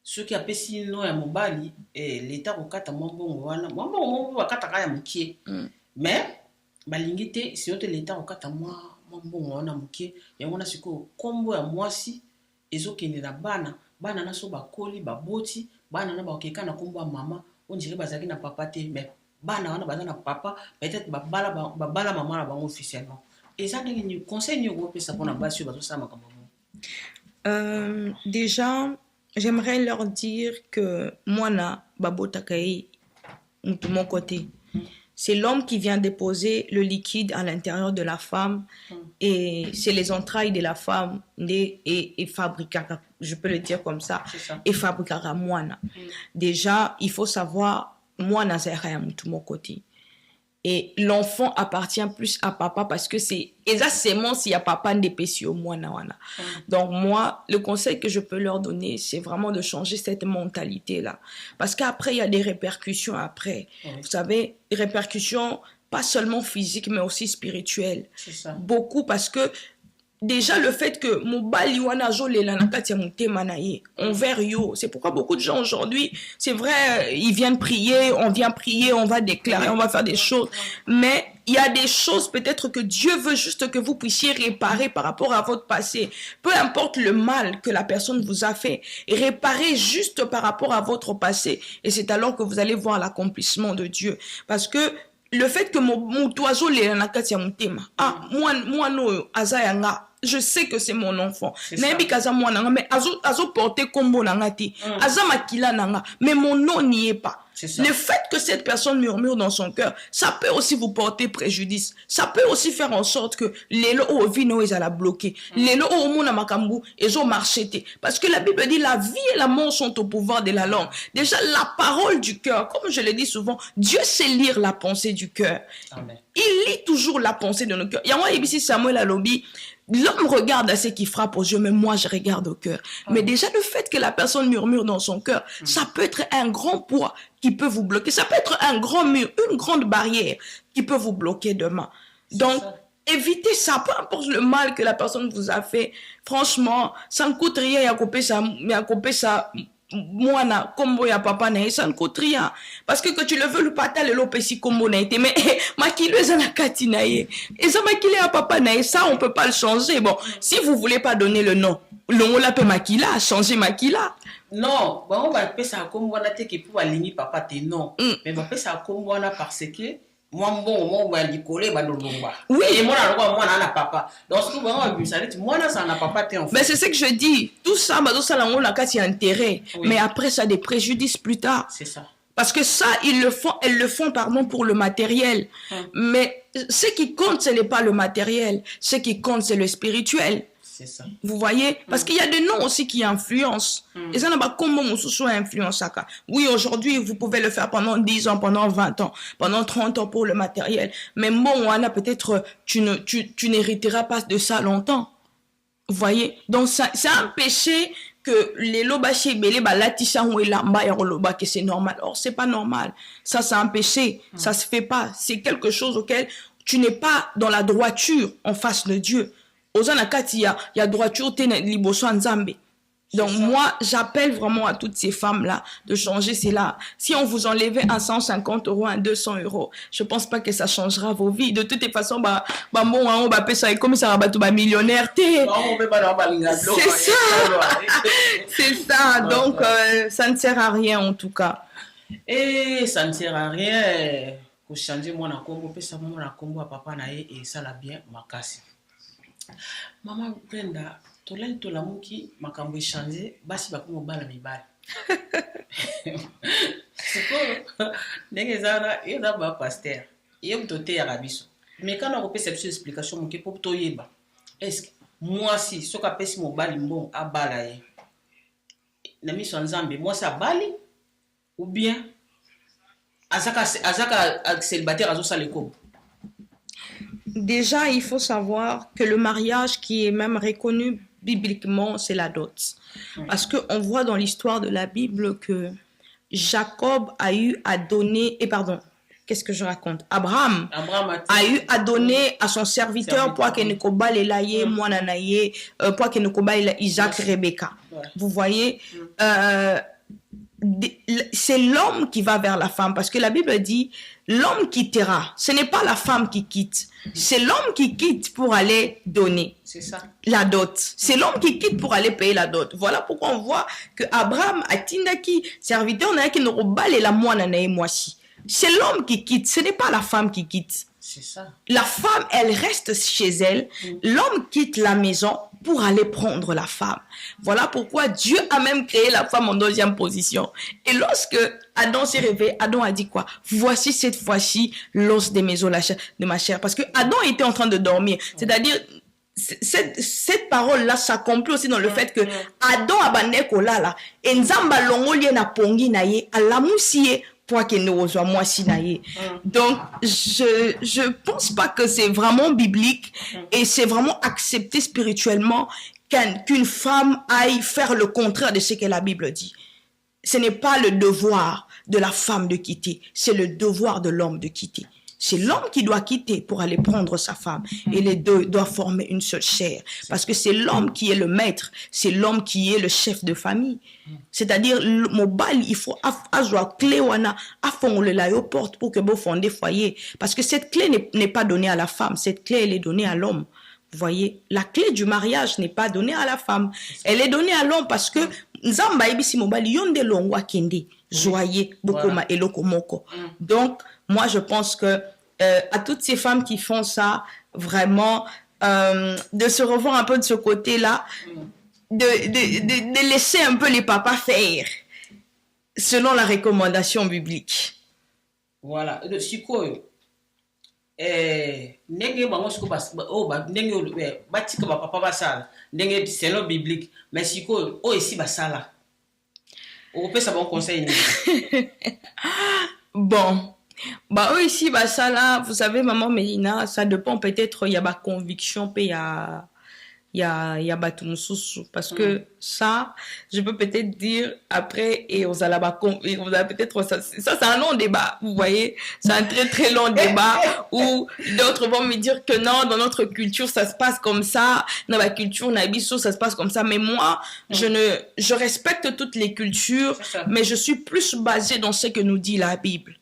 ceux qui appellent sinon ya mobali et l'état kokata mbongo wana mbongo bakata kaya mukie mais balingite si yote l'état kokata mbongo wana mukie yango na siko kombo ya mwasi ezokende na bana na so bakoli baboti bana na bakeka na kombo ya mama on dirait bazaki na papa te mais bana wana bazana papa peut-être babala mama na bango officiellement et ça ni conseil ni ko pesa pona basi bazo sama kama déjà j'aimerais leur dire que moi, de mon côté, c'est l'homme qui vient déposer le liquide à l'intérieur de la femme et c'est les entrailles de la femme et fabriquera, je peux le dire comme ça, et fabriquera moi. Déjà, il faut savoir, moi, de mon côté. Et l'enfant appartient plus à papa parce que c'est exactement s'il y a papa ndepesi au moi. Donc moi, le conseil que je peux leur donner, c'est vraiment de changer cette mentalité-là. Parce qu'après, il y a des répercussions après. Vous savez, des répercussions pas seulement physiques, mais aussi spirituelles. Beaucoup parce que déjà le fait que envers yo, c'est pourquoi beaucoup de gens aujourd'hui, c'est vrai, ils viennent prier, on vient prier, on va déclarer, on va faire des choses, mais il y a des choses peut-être que Dieu veut juste que vous puissiez réparer par rapport à votre passé. Peu importe le mal que la personne vous a fait, réparer juste par rapport à votre passé. Et c'est alors que vous allez voir l'accomplissement de Dieu. Parce que le fait que mon oiseau je sais que c'est mon enfant. Mais azo porté combo nangati, aza makila nanga, mais mon nom n'y est pas. Le fait que cette personne murmure dans son cœur, ça peut aussi vous porter préjudice. Ça peut aussi faire en sorte que les lots au vino, ils allaient bloquer. Les lots au monde, ils ont marché. Parce que la Bible dit, la vie et la mort sont au pouvoir de la langue. Déjà, la parole du cœur, comme je le dis souvent, Dieu sait lire la pensée du cœur. Il lit toujours la pensée de nos cœurs. Il y a moi, ici, Samuel Alobi, l'homme regarde à ce qui frappe aux yeux, mais moi, je regarde au cœur. Mais déjà, le fait que la personne murmure dans son cœur, ça peut être un grand poids qui peut vous bloquer. Ça peut être un grand mur, une grande barrière qui peut vous bloquer demain. Donc, évitez ça, peu importe le mal que la personne vous a fait. Franchement, ça ne coûte rien, il y a coupé ça, moi, comme ya papa, ça ne coûte rien. Parce que tu le veux, le pata, le lopesi, comme on a été, mais makilo, ça n'a qu'à tinaye. Et ça, makilo, à papa, ça, on peut pas le changer. Bon, si vous voulez pas donner le nom, l'on l'appelle makila, changer makila. Non, bon, on va appeler ça comme on a été qui pour aligner papa, t'es non. Mais on va appeler ça comme on a parce que, moi, on va lui coller, oui. Et moi, on a papa. Donc, ce que moi, ça n'a papa, t'es en fait. Mais c'est ce que je dis. Tout ça, on a qu'à s'y intérêt. Mais après, ça a des préjudices plus tard. C'est ça. Parce que ça, elles le font, pour le matériel. Mais ce qui compte, ce n'est pas le matériel. Ce qui compte, c'est le spirituel. C'est ça. Vous voyez? Parce qu'il y a des noms aussi qui influencent. Et ça n'a pas comment on influence ça. Oui, aujourd'hui, vous pouvez le faire pendant 10 ans, pendant 20 ans, pendant 30 ans pour le matériel. Mais bon, on a peut-être, tu n'hériteras pas de ça longtemps. Vous voyez? Donc, c'est un péché que les lobaché belé balatissa ou lamba et loba que c'est normal. Or, c'est pas normal. Ça, c'est un péché. Ça se fait pas. C'est quelque chose auquel tu n'es pas dans la droiture en face de Dieu. Il y a droiture, donc moi, j'appelle vraiment à toutes ces femmes-là de changer cela. Si on vous enlevait à 150 €, à 200 €, je pense pas que ça changera vos vies. De toute façon, on va payer ça comme ça va tout millionnaire. C'est ça. C'est ça. Donc, ça ne sert à rien en tout cas. Et ça ne sert à rien. Pour changer mon combo, ça mon combo à papa nae et ça la bien ma casse. Maman Brenda, tolai tolamuki makambo changer, basi bakumo bala mibali. Siko ndenge zana yona ba pasteur. Yem toté ya rabiso. Mais quand on peut cette explication mon ke pour toyeba. Est-ce que moi si soka pesi mo bali mbon a bala ye. Na miso nzambe moi ça bali ou bien azaka célibataire azo saleko. Déjà, il faut savoir que le mariage qui est même reconnu bibliquement, c'est la dot. Parce qu'on voit dans l'histoire de la Bible que Jacob a eu à donner, qu'est-ce que je raconte? Abraham a eu à donner à son serviteur pour qu'il ne coba les laïe, moananaye, pour qu'il ne coba Isaac, Rebecca. Vous voyez, c'est l'homme qui va vers la femme parce que la Bible dit l'homme quittera, ce n'est pas la femme qui quitte, c'est l'homme qui quitte pour aller donner la dot, c'est l'homme qui quitte pour aller payer la dot. Voilà pourquoi on voit que Abraham a tindaki serviteur n'a qui ne robale la moine moisi. C'est l'homme qui quitte, ce n'est pas la femme qui quitte. C'est ça. La femme, elle reste chez elle. L'homme quitte la maison pour aller prendre la femme. Voilà pourquoi Dieu a même créé la femme en deuxième position. Et lorsque Adam s'est réveillé, Adam a dit quoi? Voici cette fois-ci l'os de mes os, de ma chair. Parce que Adam était en train de dormir. C'est-à-dire, cette parole-là s'accomplit aussi dans le fait que Adam a bandé kolala. Et nzamba longolie na pongi na ye, alamusiye. Donc, je pense pas que c'est vraiment biblique et c'est vraiment accepté spirituellement qu'une femme aille faire le contraire de ce que la Bible dit. Ce n'est pas le devoir de la femme de quitter, c'est le devoir de l'homme de quitter. C'est l'homme qui doit quitter pour aller prendre sa femme. Et les deux doivent former une seule chair. Parce que c'est l'homme qui est le maître. C'est l'homme qui est le chef de famille. C'est-à-dire, il faut avoir clé à fond le porte pour que vous fondez foyer. Parce que cette clé n'est pas donnée à la femme. Cette clé, elle est donnée à l'homme. Vous voyez, la clé du mariage n'est pas donnée à la femme. Elle est donnée à l'homme parce que Nzamba ibisi mobali yonde longwa kende joyeux bokoma eloko moko. Donc moi je pense que à toutes ces femmes qui font ça vraiment de se revoir un peu de ce côté-là, de laisser un peu les papas faire. selon la recommandation biblique. Voilà. Sikoyo. Ndenge bango siko ndenge batika ba papa basala ndenge selon biblique mais sikoyo ici basala on peut savoir conseil. Bon, bah ici basala, vous savez maman Mélina, ça dépend peut-être il y a ma conviction puis il y a Batumususu parce que ça je peux peut-être dire après et on a peut-être ça c'est un long débat, vous voyez, c'est un très très long débat où d'autres vont me dire que non, dans notre culture ça se passe comme ça, dans la culture Nabiso ça se passe comme ça, mais moi je respecte toutes les cultures mais je suis plus basée dans ce que nous dit la Bible.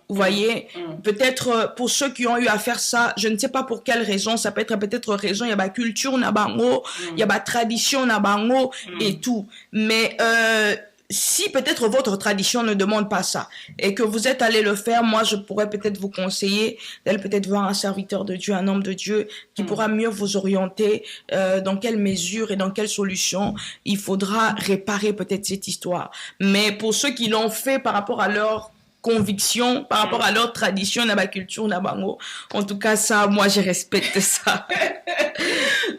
Vous voyez, peut-être pour ceux qui ont eu à faire ça, je ne sais pas pour quelle raison, ça peut être peut-être raison, il y a ma culture nabango, il y a ma tradition nabango et tout, mais si peut-être votre tradition ne demande pas ça et que vous êtes allé le faire, moi je pourrais peut-être vous conseiller d'aller peut-être voir un serviteur de Dieu, un homme de Dieu qui pourra mieux vous orienter dans quelle mesure et dans quelle solution il faudra réparer peut-être cette histoire. Mais pour ceux qui l'ont fait par rapport à leur conviction, par rapport à leur tradition, à ma culture, nabango, en tout cas ça, moi je respecte ça.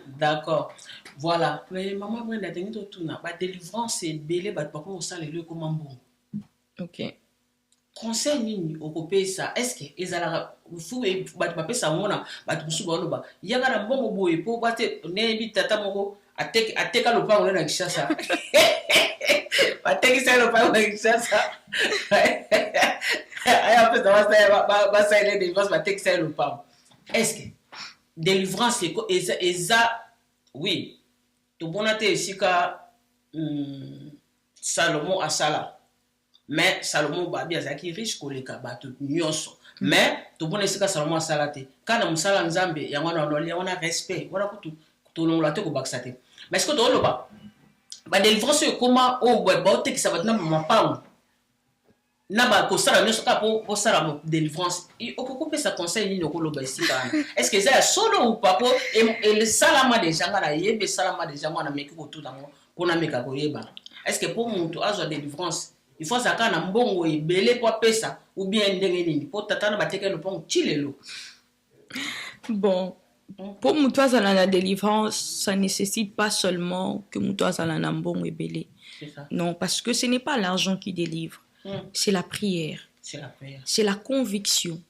D'accord. Voilà. Mais maman Brenda, la délivrance est belle, mais pas comme ça les comme un bon. Ok. Conseil nini okopé ça. Est-ce que ezala fu e ba ça mona ba tusu ba loba. Yaga na bongo boye po bate nebi tata moko ateka lo pa na kishasa. Bateki ça lo pa na kishasa. Aya pe ba ça les délivrance bateki ça lo pa. Est-ce que délivrance eza oui. To bonate sika Salomon asala. Mais Salomon ba bien zaki riche koleka ba to nyonso. Mais to bonate sika Salomon asala te. Kana musala nzambe ya wana loli wana respect. Wana kutu to longola te ko baksate. Mais ce que to loba ba délivrance comment o ba te ki sabatna mapao. Na ba ko sala nyonso ka po sala mo délivrance. O ko sa conseil ni ko loba sika. Est-ce que ça solo ou pas et le salama des gens na yebe salama des gens na meki ko tout dango kona meka ko yeba. Est-ce que pour muntu azo délivrance il faut ça kana mbongo ebele po pesa ou bien ndenge nini po tata na bateke no pon chilelo. Bon, pour mutuaza la délivrance, ça nécessite pas seulement que mutuaza la mbongo ebele. Non, parce que ce n'est pas l'argent qui délivre. C'est la prière. C'est la conviction.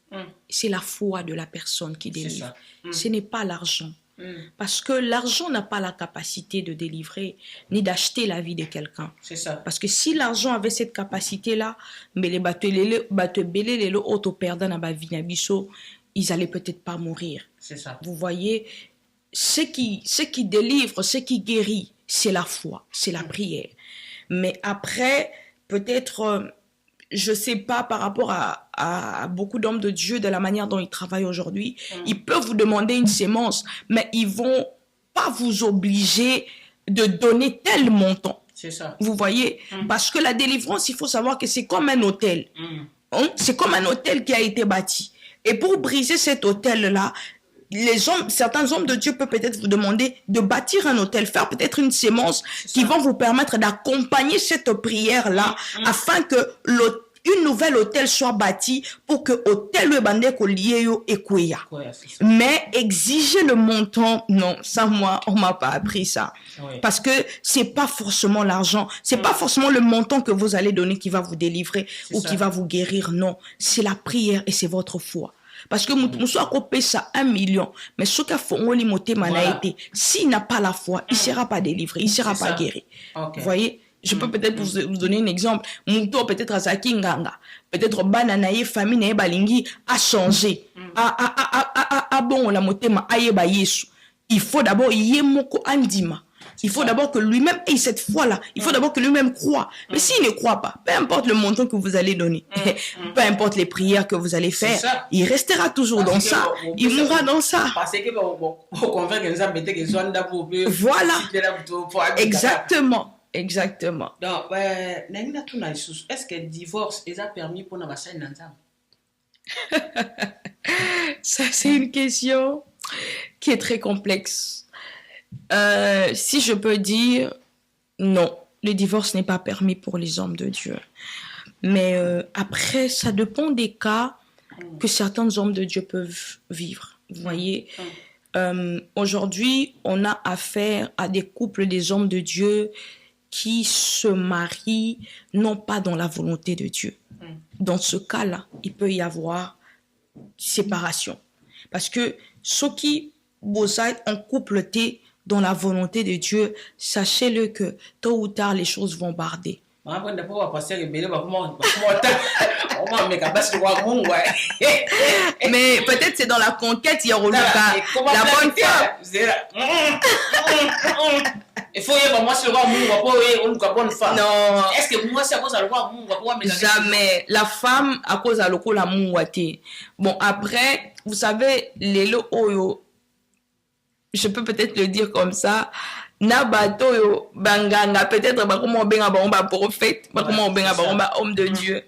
C'est la foi de la personne qui délivre. Ce n'est pas l'argent. Parce que l'argent n'a pas la capacité de délivrer ni d'acheter la vie de quelqu'un. C'est ça. Parce que si l'argent avait cette capacité-là, mais les les auto-perdants dans la vie nabiso, ils allaient peut-être pas mourir. C'est ça. Vous voyez, ce qui délivre, ce qui guérit, c'est la foi, c'est la prière. Mais après, peut-être, je sais pas par rapport à beaucoup d'hommes de Dieu, de la manière dont ils travaillent aujourd'hui, ils peuvent vous demander une sémence, mais ils vont pas vous obliger de donner tel montant. C'est ça. Vous voyez, parce que la délivrance, il faut savoir que c'est comme un hôtel. C'est comme un hôtel qui a été bâti. Et pour briser cet hôtel-là, certains hommes de Dieu peuvent peut-être vous demander de bâtir un hôtel, faire peut-être une sémence qui vont vous permettre d'accompagner cette prière-là afin que une nouvelle hôtel soit bâti pour que hôtel le bandé kolieyo ekweya. Mais exiger le montant, non, ça moi on m'a pas appris ça. Parce que c'est pas forcément l'argent, c'est pas forcément le montant que vous allez donner qui va vous délivrer ou qui va vous guérir, non, c'est la prière et c'est votre foi. Parce que Moussou a coupé ça 1 million. Mais ce qu'a fait s'il n'a pas la foi, il ne sera pas délivré, il ne sera pas guéri. Vous voyez, je peux peut-être vous donner un exemple. Moutou peut-être à Zaki Nganga. Peut-être Bananaye, famille Naye Balingi a changé. Bon, la motema Ayeba Yesu. Il faut d'abord Yemoko Andima. Il faut d'abord que lui-même ait cette foi-là. Il faut d'abord que lui-même croit. Mais s'il ne croit pas, peu importe le montant que vous allez donner, peu importe les prières que vous allez faire, il restera toujours dans ça. Il mourra dans ça. Voilà. Exactement. Exactement. Donc, est-ce que le divorce est permis pour nous? Ça, c'est une question qui est très complexe. Si je peux dire, non, le divorce n'est pas permis pour les hommes de Dieu. Mais après, ça dépend des cas que certains hommes de Dieu peuvent vivre. Vous voyez, aujourd'hui, on a affaire à des couples des hommes de Dieu qui se marient non pas dans la volonté de Dieu. Dans ce cas-là, il peut y avoir séparation. Parce que ceux qui bossent en couple dans la volonté de Dieu, sachez-le que tôt ou tard, les choses vont barder. Mais peut-être c'est dans la conquête, il y a la bonne femme. Il faut y moi c'est le bonne femme. Non. Est-ce que moi c'est à cause de le jamais. La femme à cause de la mouate. Bon, après, vous savez, les lots, je peux peut-être le dire comme ça. Na bato yo banganga peut-être ba comment benga ba prophète, ba comment benga ba homme de Dieu.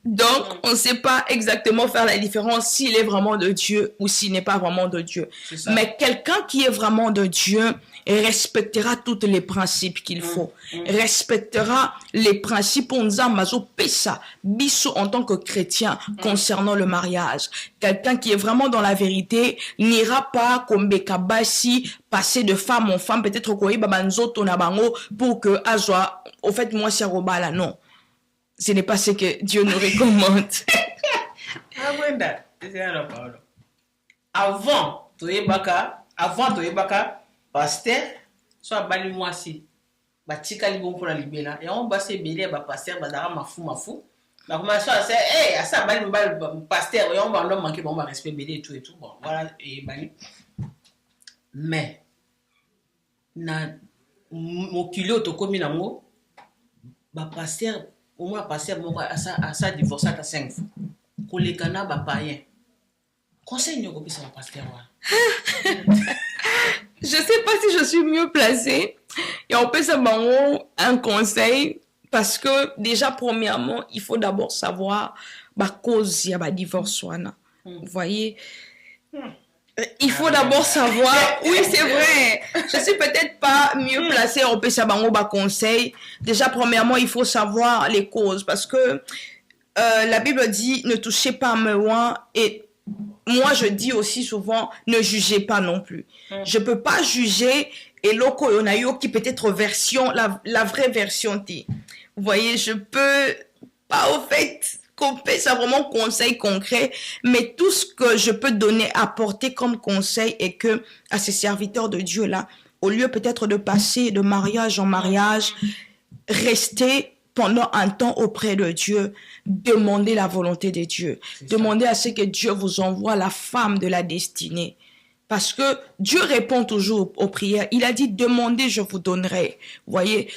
Donc, on ne sait pas exactement faire la différence s'il est vraiment de Dieu ou s'il n'est pas vraiment de Dieu. Mais quelqu'un qui est vraiment de Dieu respectera tous les principes qu'il faut. Respectera les principes biso en tant que chrétien concernant le mariage. Quelqu'un qui est vraiment dans la vérité n'ira pas comme Bekabasi passer de femme en femme, peut-être pour que Azwa, au fait, moi, c'est Robala, non. Ce n'est pas ce que Dieu nous recommande. Avant, pasteur, soit bali moi si, batika li bon pour la libéla. Et on va se bélier ba pasteur badara mafu. Bah comment ça c'est à ça bali pasteur et on va l'homme manquer bon va respect bélier et tout. Bon, voilà et bali. Mais na mon kilo to komi na ngo ba pasteur au moins passer à ça divorce à 5 fois. Kolekana ba païen. Conseil nyoko pisa ba pasteur wa. Je sais pas si je suis mieux placée. Et on peut savoir un conseil parce que déjà premièrement, il faut d'abord savoir la cause il y a un divorce Vous voyez? Il faut d'abord savoir, oui c'est vrai, je suis peut-être pas mieux placée, on peut savoir un conseil. Déjà premièrement, il faut savoir les causes parce que la Bible dit ne touchez pas à mes loin et moi je dis aussi souvent ne jugez pas non plus. Je peux pas juger et loko yonayo qui peut être version, la vraie version T. Vous voyez, je peux pas au fait ça vraiment conseil concret, mais tout ce que je peux donner, apporter comme conseil est que à ces serviteurs de Dieu là, au lieu peut-être de passer de mariage en mariage, restez pendant un temps auprès de Dieu, demandez la volonté de Dieu, demandez à ce que Dieu vous envoie la femme de la destinée. Parce que Dieu répond toujours aux prières. Il a dit, demandez, je vous donnerai. Vous voyez,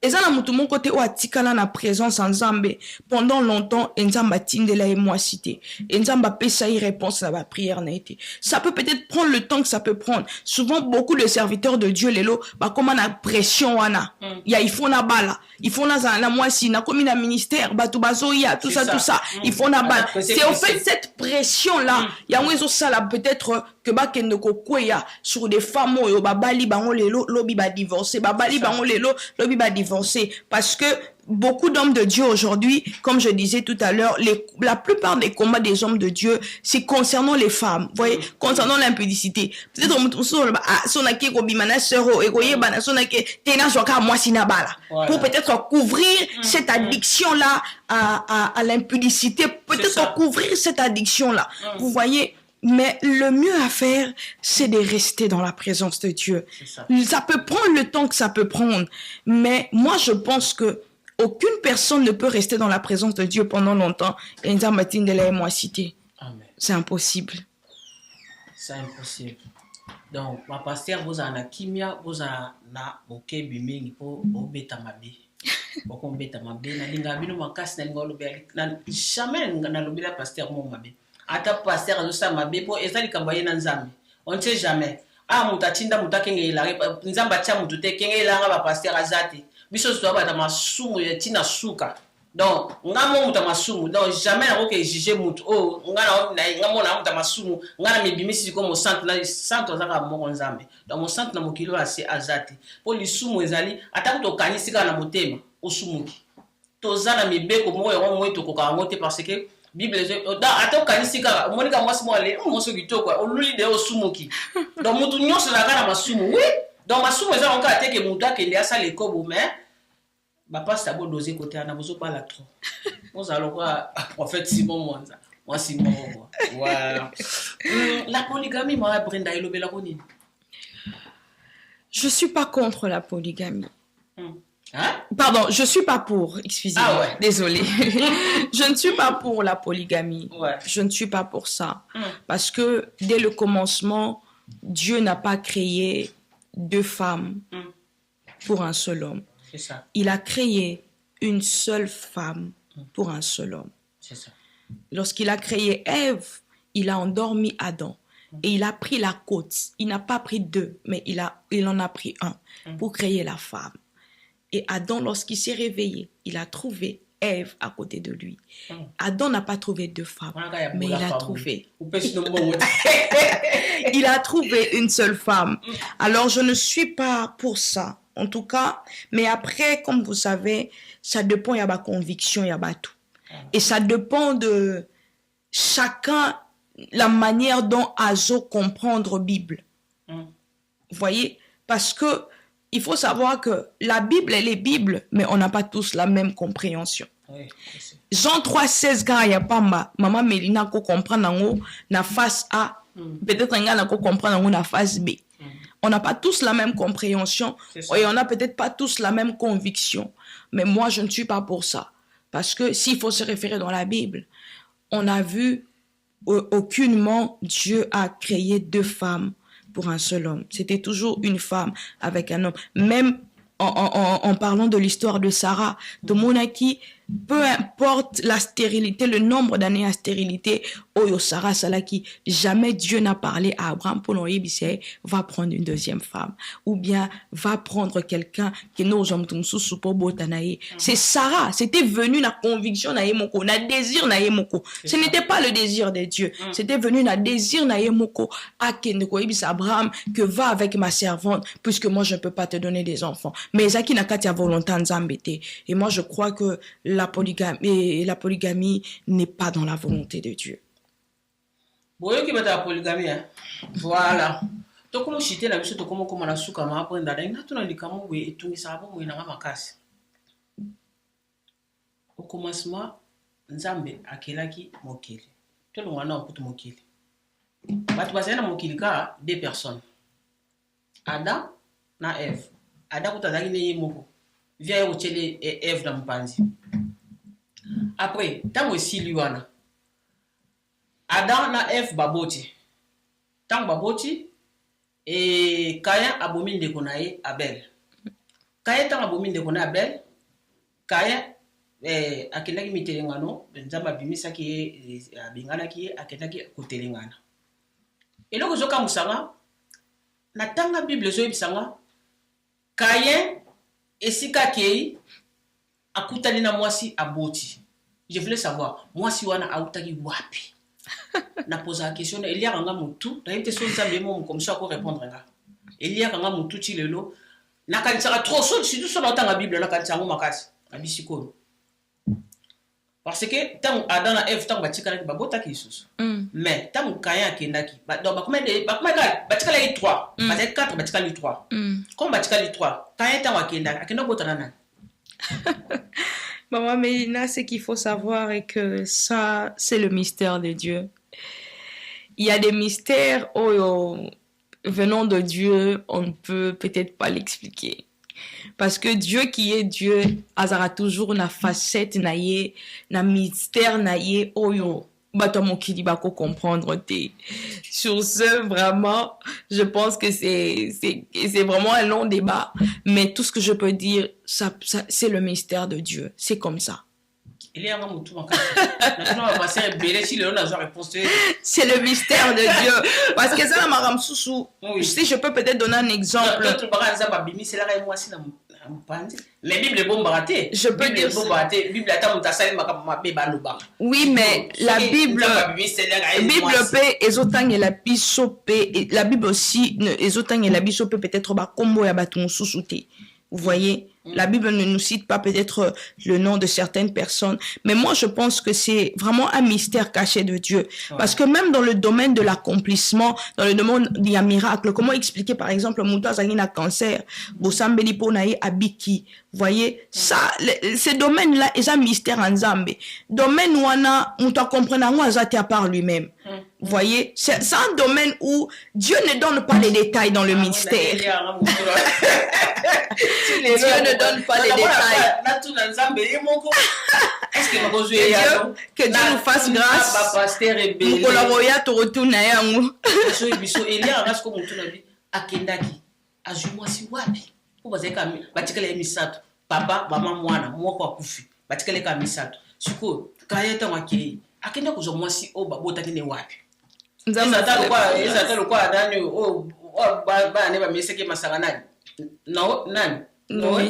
et ça, mon côté où atikala na présence en Zambé pendant longtemps, Nzamba tindela et moi cité. Nzamba pesa y réponse à la prière n'a été. Ça peut peut-être prendre le temps que ça peut prendre. Souvent, beaucoup de serviteurs de Dieu, les lots, bah, comme on a pression, wana. Il faut na bala. Il faut na moi si, na comme na ministère, bah, tout bazoya, tout ça. Il faut na bala. C'est en fait cette pression-là. Il y a un ça là, peut-être, que ba kende ko kweya sur des femmes, yo, ba bali bango les lots, lobi ba divorcer, ba bali bango les lots, lobi ba divorcer. Parce que beaucoup d'hommes de Dieu aujourd'hui, comme je disais tout à l'heure, la plupart des combats des hommes de Dieu, c'est concernant les femmes, vous voyez, concernant l'impudicité. Peut-être pour peut-être couvrir cette addiction-là à l'impudicité, peut-être couvrir cette addiction-là. Vous voyez. Mais le mieux à faire, c'est de rester dans la présence de Dieu. Ça peut prendre le temps que ça peut prendre. Mais moi, je pense que aucune personne ne peut rester dans la présence de Dieu pendant longtemps. Et c'est impossible. C'est impossible. Donc, ma pasteur, vous en avez kimia, vous en avez ok biming pour beta mabi. Pour beta mabi. Na linga bino makasi na linga lobby. Jamais na lobby la pasteur mon mabi. Ata pasteur azosa mabe po ezali kambaye na nzambe on ne sait jamais mutatinda mutakenge ila nzamba cha mutu te kenge ila ba pasteur azati biso so ba ta masumu ya tina suka donc ngamo muta masumu donc jamais na ko juger mutu ngamo na muta masumu ngana mebimisi ko mo centre na centre zaka mo nzambe donc mo centre na mokilo asi azati po lisumu ezali ata to kanisika na motema osumuki tozana mibeko mo yo mo to ko ka ngote parce que Bible da ato kanisika monika mwasi mo ale mo so kitoko oluli de osumuki donc mutu nyonso na kana masumu oui donc masumu eza onka teke mutu akende asa le kobo mais ba pasta bo doser côté ana bozo pas la trop on allons quoi prophète Simon Mwanza moi Simon voilà la polygamie moi Brenda elobela ko nini. Je suis pas contre la polygamie. Hein? Pardon, je suis pas pour, excusez-moi, ah ouais. Désolée. Je ne suis pas pour la polygamie. Ouais. Je ne suis pas pour ça. Parce que dès le commencement, Dieu n'a pas créé 2 femmes pour un seul homme. C'est ça. Il a créé une seule femme pour un seul homme. C'est ça. Lorsqu'il a créé Ève, il a endormi Adam. Et il a pris la côte. Il n'a pas pris 2, mais il en a pris 1 pour créer la femme. Et Adam, lorsqu'il s'est réveillé, il a trouvé Ève à côté de lui. Adam n'a pas trouvé 2 femmes, mais il a trouvé. Il a trouvé une seule femme. Alors, je ne suis pas pour ça, en tout cas. Mais après, comme vous savez, ça dépend, il y a ma conviction, il y a ma tout. Et ça dépend de chacun, la manière dont Azo comprendre Bible. Vous voyez? Parce que il faut savoir que la Bible, elle est Bible, mais on n'a pas tous la même compréhension. Oui, Jean 3,16, quand il n'y a pas maman Mélina qui comprend la face A, peut-être qu'il y a qui comprend la face B. On n'a pas tous la même compréhension et on n'a peut-être pas tous la même conviction. Mais moi, je ne suis pas pour ça. Parce que s'il faut se référer dans la Bible, on a vu aucunement Dieu a créé 2 femmes pour un seul homme. C'était toujours une femme avec un homme. Même en parlant de l'histoire de Sarah, de Monaki, peu importe la stérilité, le nombre d'années à stérilité, Oyo Sarah Salaki, jamais Dieu n'a parlé à Abraham pour nous dire, va prendre une 2e femme. Ou bien, va prendre quelqu'un qui nous c'est Sarah, c'était venu la conviction naïmoko, na désir naïmoko. Ce n'était pas le désir de Dieu, c'était venu na désir naïmoko à Abraham que va avec ma servante, puisque moi je ne peux pas te donner des enfants. Mais Zaki n'a qu'à volonté nzambete. Et moi je crois que la polygamie n'est pas dans la volonté de Dieu. Boyo qui met la polygamie, hein? Voilà. Donc comment chiter la mission, comment la souka ma apprendre d'aller, n'a tout dans les camons où et tout mais ça va où il n'a pas casse. Au commencement, Nzambe akelaki mokili. Tout le monde a un peu de mokili. Batu basé na mokili ka 2 personnes. Adam na Ève. Adam kutazaki ne yemoko. Via uchele Ève na mpanzi. Après, tant aussi liwana. Adam na Ève baboti. Tant baboti et Caïn abomine de konaye Abel. Caïn tant abomine de konaye Abel. Caïn akendaki mitelengano nzamba bimisa ki bingana ki akendaki kotelengana. Eloko zoka musanga na tanga Bible zo ebisanga Caïn esika kei akutani na mwasi aboti. Je voulais savoir, mwasi wana autaki wapi? Na posa la question, il y a un mutu, na yete so nzambe mo comme ça ko répondre nga. Il y a un mutu ti lelo, na kanisa trop so surtout so na tanga Bible na kanisa ngo makasi, abisiko. Parce que tant Adam na Ève tant batikala ki babota ki isusu. Mais tant Caïn akendaki, donc ba combien batikala yi 3, peut-être 4 batikala yi 3. Comme batikala yi 3, Caïn tant akenda botana na. Maman Mélina, ce qu'il faut savoir est que ça, c'est le mystère de Dieu. Il y a des mystères venant de Dieu, on ne peut peut-être pas l'expliquer. Parce que Dieu qui est Dieu, azara toujours na facette naie, na mystère naie, oyo. Batomo qui bako comprendre t'es. Sur ce, vraiment, je pense que c'est vraiment un long débat. Mais tout ce que je peux dire, ça c'est le mystère de Dieu. C'est comme ça. Il y a un moutou en cas. C'est le mystère de Dieu. Parce que ça, la maram sousou. Si je peux peut-être donner un exemple. Les Bibles est bon baraté. Je peux dire ça. Oui, mais la Bible peut ezotang et la bisope la Bible aussi ezotang et la bisope peut-être ba kombo ya baton sousouté. Vous voyez? La Bible ne nous cite pas peut-être le nom de certaines personnes, mais moi je pense que c'est vraiment un mystère caché de Dieu. Parce que même dans le domaine de l'accomplissement, dans le domaine des miracles, comment expliquer par exemple Mouta Zangina cancer, Bosambeli Ponaï Abiki, vous voyez, ça, ces domaines-là, ils ont un mystère en Zambé. Domaine où on a, on doit comprendre à part lui-même. Vous voyez, c'est un domaine où Dieu ne donne pas les détails dans le mystère. Dieu ne donne pas les détails. Que Dieu nous fasse grâce. Papa, maman, mwana, mwoko akufi. Batikele ka misato. Siko, kayeta wakiri. Akenda kuzo mwasi o babota kine wapi. Nzata kwa dani o ba ne ba meseke masanganani. No, nani? No.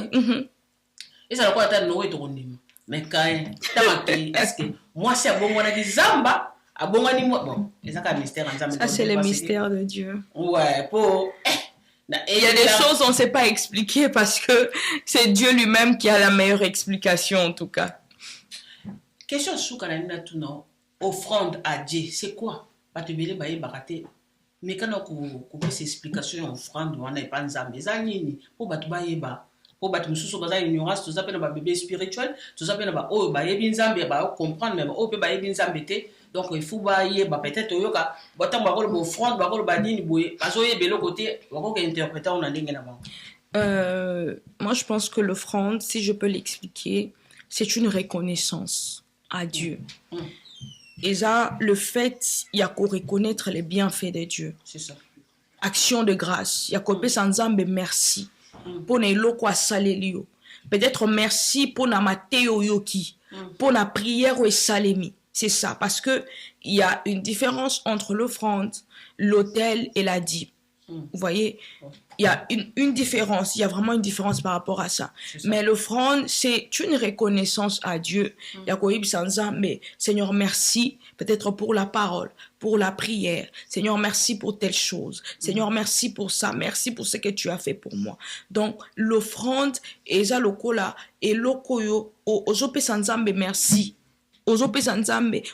Eza kwa dani no weto kondima. Mais kaye, tamaki, est-ce que mwasi abongo na kizamba, abongo ni mo bon, eza ka mystère nzambe. Ça c'est le mystère de Dieu. Ouais, pour il y a des choses on ne sait pas expliquer parce que c'est Dieu lui-même qui a la meilleure explication en tout cas. Question sous kanana tuno offrande à Dieu, c'est quoi? Batubele baye barate. Mais quand on fait ces explications offrande on n'a pas nzambe zanini pour batubaye ba pour batu mususu baza ignorance tout ça pe na ba bébé spirituel tout ça pe na ba o baye binzambe ba comprendre même o pe baye binzambe te. Donc il faut bailler peut-être yoka botam ba ko offrande ba ko ba nini boye bazoye belo côté ba ko interpréter on a ndenge na ba. Moi je pense que l'offrande, si je peux l'expliquer, c'est une reconnaissance à Dieu. Et ça, le fait, il y a qu'à reconnaître les bienfaits de Dieu. C'est ça. Action de grâce. Il y a qu'à sans nzambe merci. Pour ne loko asalelio. Peut-être merci pour na mateo yoki. Pour na prière ou salemi. C'est ça, parce que il y a une différence entre l'offrande, l'autel et la dîme. Vous voyez, il y a une différence, il y a vraiment une différence par rapport à ça. Mais l'offrande, c'est une reconnaissance à Dieu. Il y a quoi mais Seigneur, merci peut-être pour la parole, pour la prière. Seigneur, merci pour telle chose. Seigneur, merci pour ça. Merci pour ce que tu as fait pour moi. Donc, l'offrande, et ça, lokola, et lokoyo, ozope sanzambe, merci. Ozopesa nzambe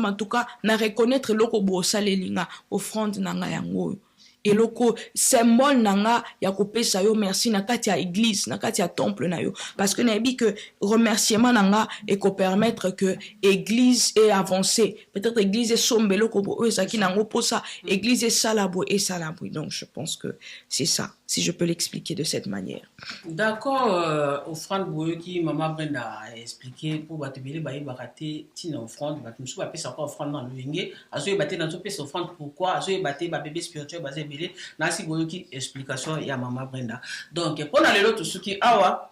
en tout cas na reconnaître loko bo salelinga offrande nanga yango et loko symbole nanga ya kopesa yo merci na kati ya église na kati ya temple na yo parce que na bi que remerciement nanga et ko permettre que église ait avancé peut-être église sombe loko bo ezaki nango posa église salabo et salabo. Donc je pense que c'est ça, si je peux l'expliquer de cette manière. D'accord, offrande boyo qui maman Brenda a expliqué pour batebele baye barate tina offrande batumsu ba pesa ko offrande na luenge azoye baté na pesa offrande pourquoi azoye baté ba bébé spirituel basé belé na si boyo qui explication ya maman Brenda. Donc pour na lelo to suki awa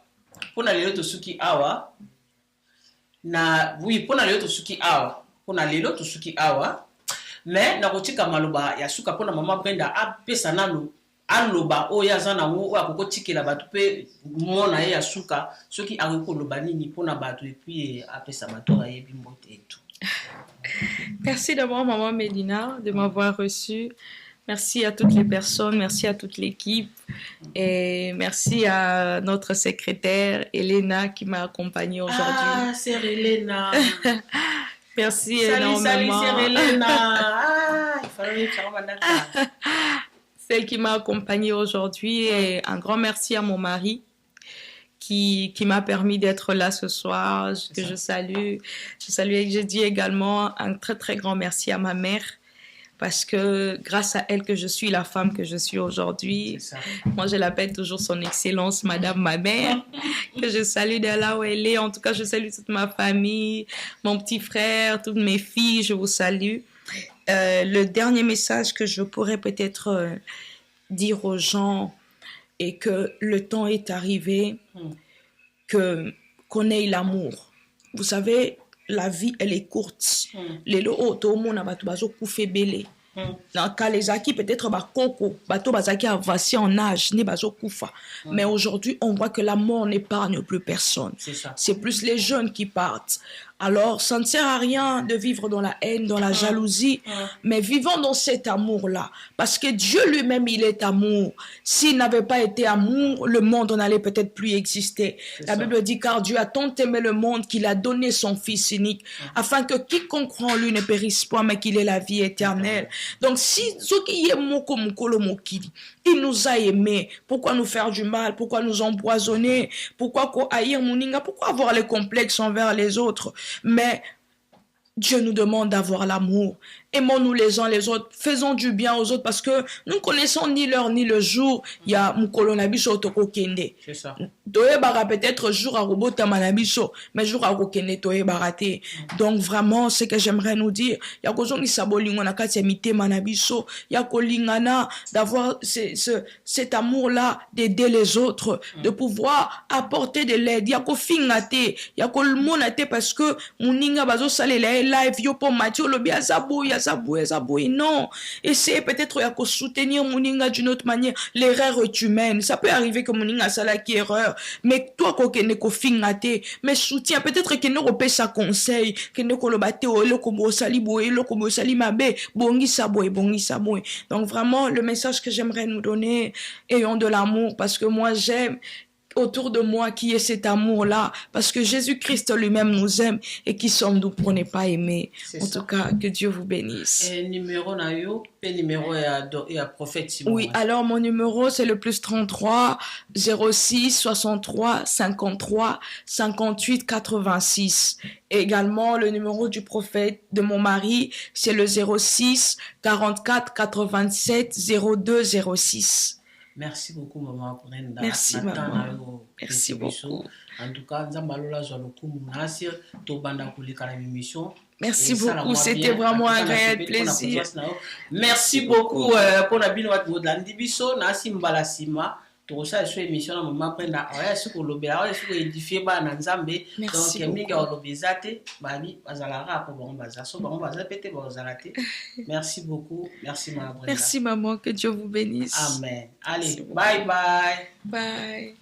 na oui pour na lelo to suki awa mais na kotika maloba ya suka pour na maman Brenda a pesa nalo aloba oya zana ngo akoko tikela batu pe mona ya suka soki akoko loba nini pona batu et puis apesa batu ayebi mbote et tout. Merci d'abord maman Mélina de m'avoir reçu. Merci à toutes les personnes, merci à toute l'équipe et merci à notre secrétaire Elena qui m'a accompagnée aujourd'hui. Ah, c'est Elena. Merci énormément. Salut, c'est Elena. Ah, il fallait faire un celle qui m'a accompagnée aujourd'hui et un grand merci à mon mari qui m'a permis d'être là ce soir, que je salue. Et je dis également un très très grand merci à ma mère parce que grâce à elle que je suis la femme que je suis aujourd'hui. Moi je l'appelle toujours son excellence madame ma mère que je salue de là où elle est. En tout cas je salue toute ma famille, mon petit frère, toutes mes filles, je vous salue. Le dernier message que je pourrais peut-être dire aux gens est que le temps est arrivé qu'on ait l'amour. Vous savez, la vie, elle est courte. Les lots, tout le monde a fait belé. Dans cas les acquis peut-être coco bateau bazaki avancé en âge ne bazo kufa mais aujourd'hui on voit que la mort n'épargne plus personne. C'est plus les jeunes qui partent Alors, ça ne sert à rien de vivre dans la haine, dans la jalousie, mais vivons dans cet amour-là. Parce que Dieu lui-même, il est amour. S'il n'avait pas été amour, le monde n'allait peut-être plus exister. La Bible dit, car Dieu a tant aimé le monde qu'il a donné son Fils unique, afin que quiconque croit en lui ne périsse point, mais qu'il ait la vie éternelle. Donc, si il nous a aimés, pourquoi nous faire du mal? Pourquoi nous empoisonner? Pourquoi haïr Mouninga? Pourquoi avoir les complexes envers les autres? Mais Dieu nous demande d'avoir l'amour. Aimons-nous les uns les autres. Faisons du bien aux autres parce que nous ne connaissons ni l'heure ni le jour. Il y a Mukolonabiso Toko Kende. C'est ça. Toyebara peut-être jour à robot Tamanabiso, mais jour à Rokende Toyebarate. Donc vraiment, ce que j'aimerais nous dire, il y a Kozongi Sabolingona Katsemite Manabiso, il y a Kolingana d'avoir cet amour-là, d'aider les autres, de pouvoir apporter de l'aide. Il y a Kofingate, il y a Kolmonate parce que Mouninga Bazo Salele live yopo Mathieu Lobi Azabouya. Non, essayez peut-être de soutenir Mouninga d'une autre manière. L'erreur est humaine. Ça peut arriver que Mouninga sala qui erreur. Mais toi, quoi ne ko fingate, mais soutien, peut-être que ne repè sa conseil, que ne ko lo bate o lo komo sali boye, lo komo sali mabe, bongi sa boye. Donc vraiment, le message que j'aimerais nous donner, ayons de l'amour, parce que moi j'aime autour de moi qui est cet amour-là, parce que Jésus-Christ lui-même nous aime, et qui sommes-nous pour ne pas aimer. En tout cas, que Dieu vous bénisse. Et numéro nayo, et numéro et à prophète Simon. Oui, alors mon numéro c'est le plus 33 06 63 53 58 86. Et également le numéro du prophète de mon mari, c'est le 06 44 87 02 06. Merci beaucoup, maman. Merci, maman. Merci beaucoup. En tout cas, merci beaucoup, c'était vraiment un réel plaisir. Merci beaucoup pour la binote de l'Andibiso, Nassim Balasima. Tout ça, je fais émission à maman prendre à ce que l'obé, à ce que édifié par Nanzambe. Donc, il y a l'obésité, Bali, Bazalara, pour bon bazar, so bon bazar, pété, bazarate. Merci beaucoup, merci maman. Merci maman, que Dieu vous bénisse. Amen. Allez, bye bye. Bye.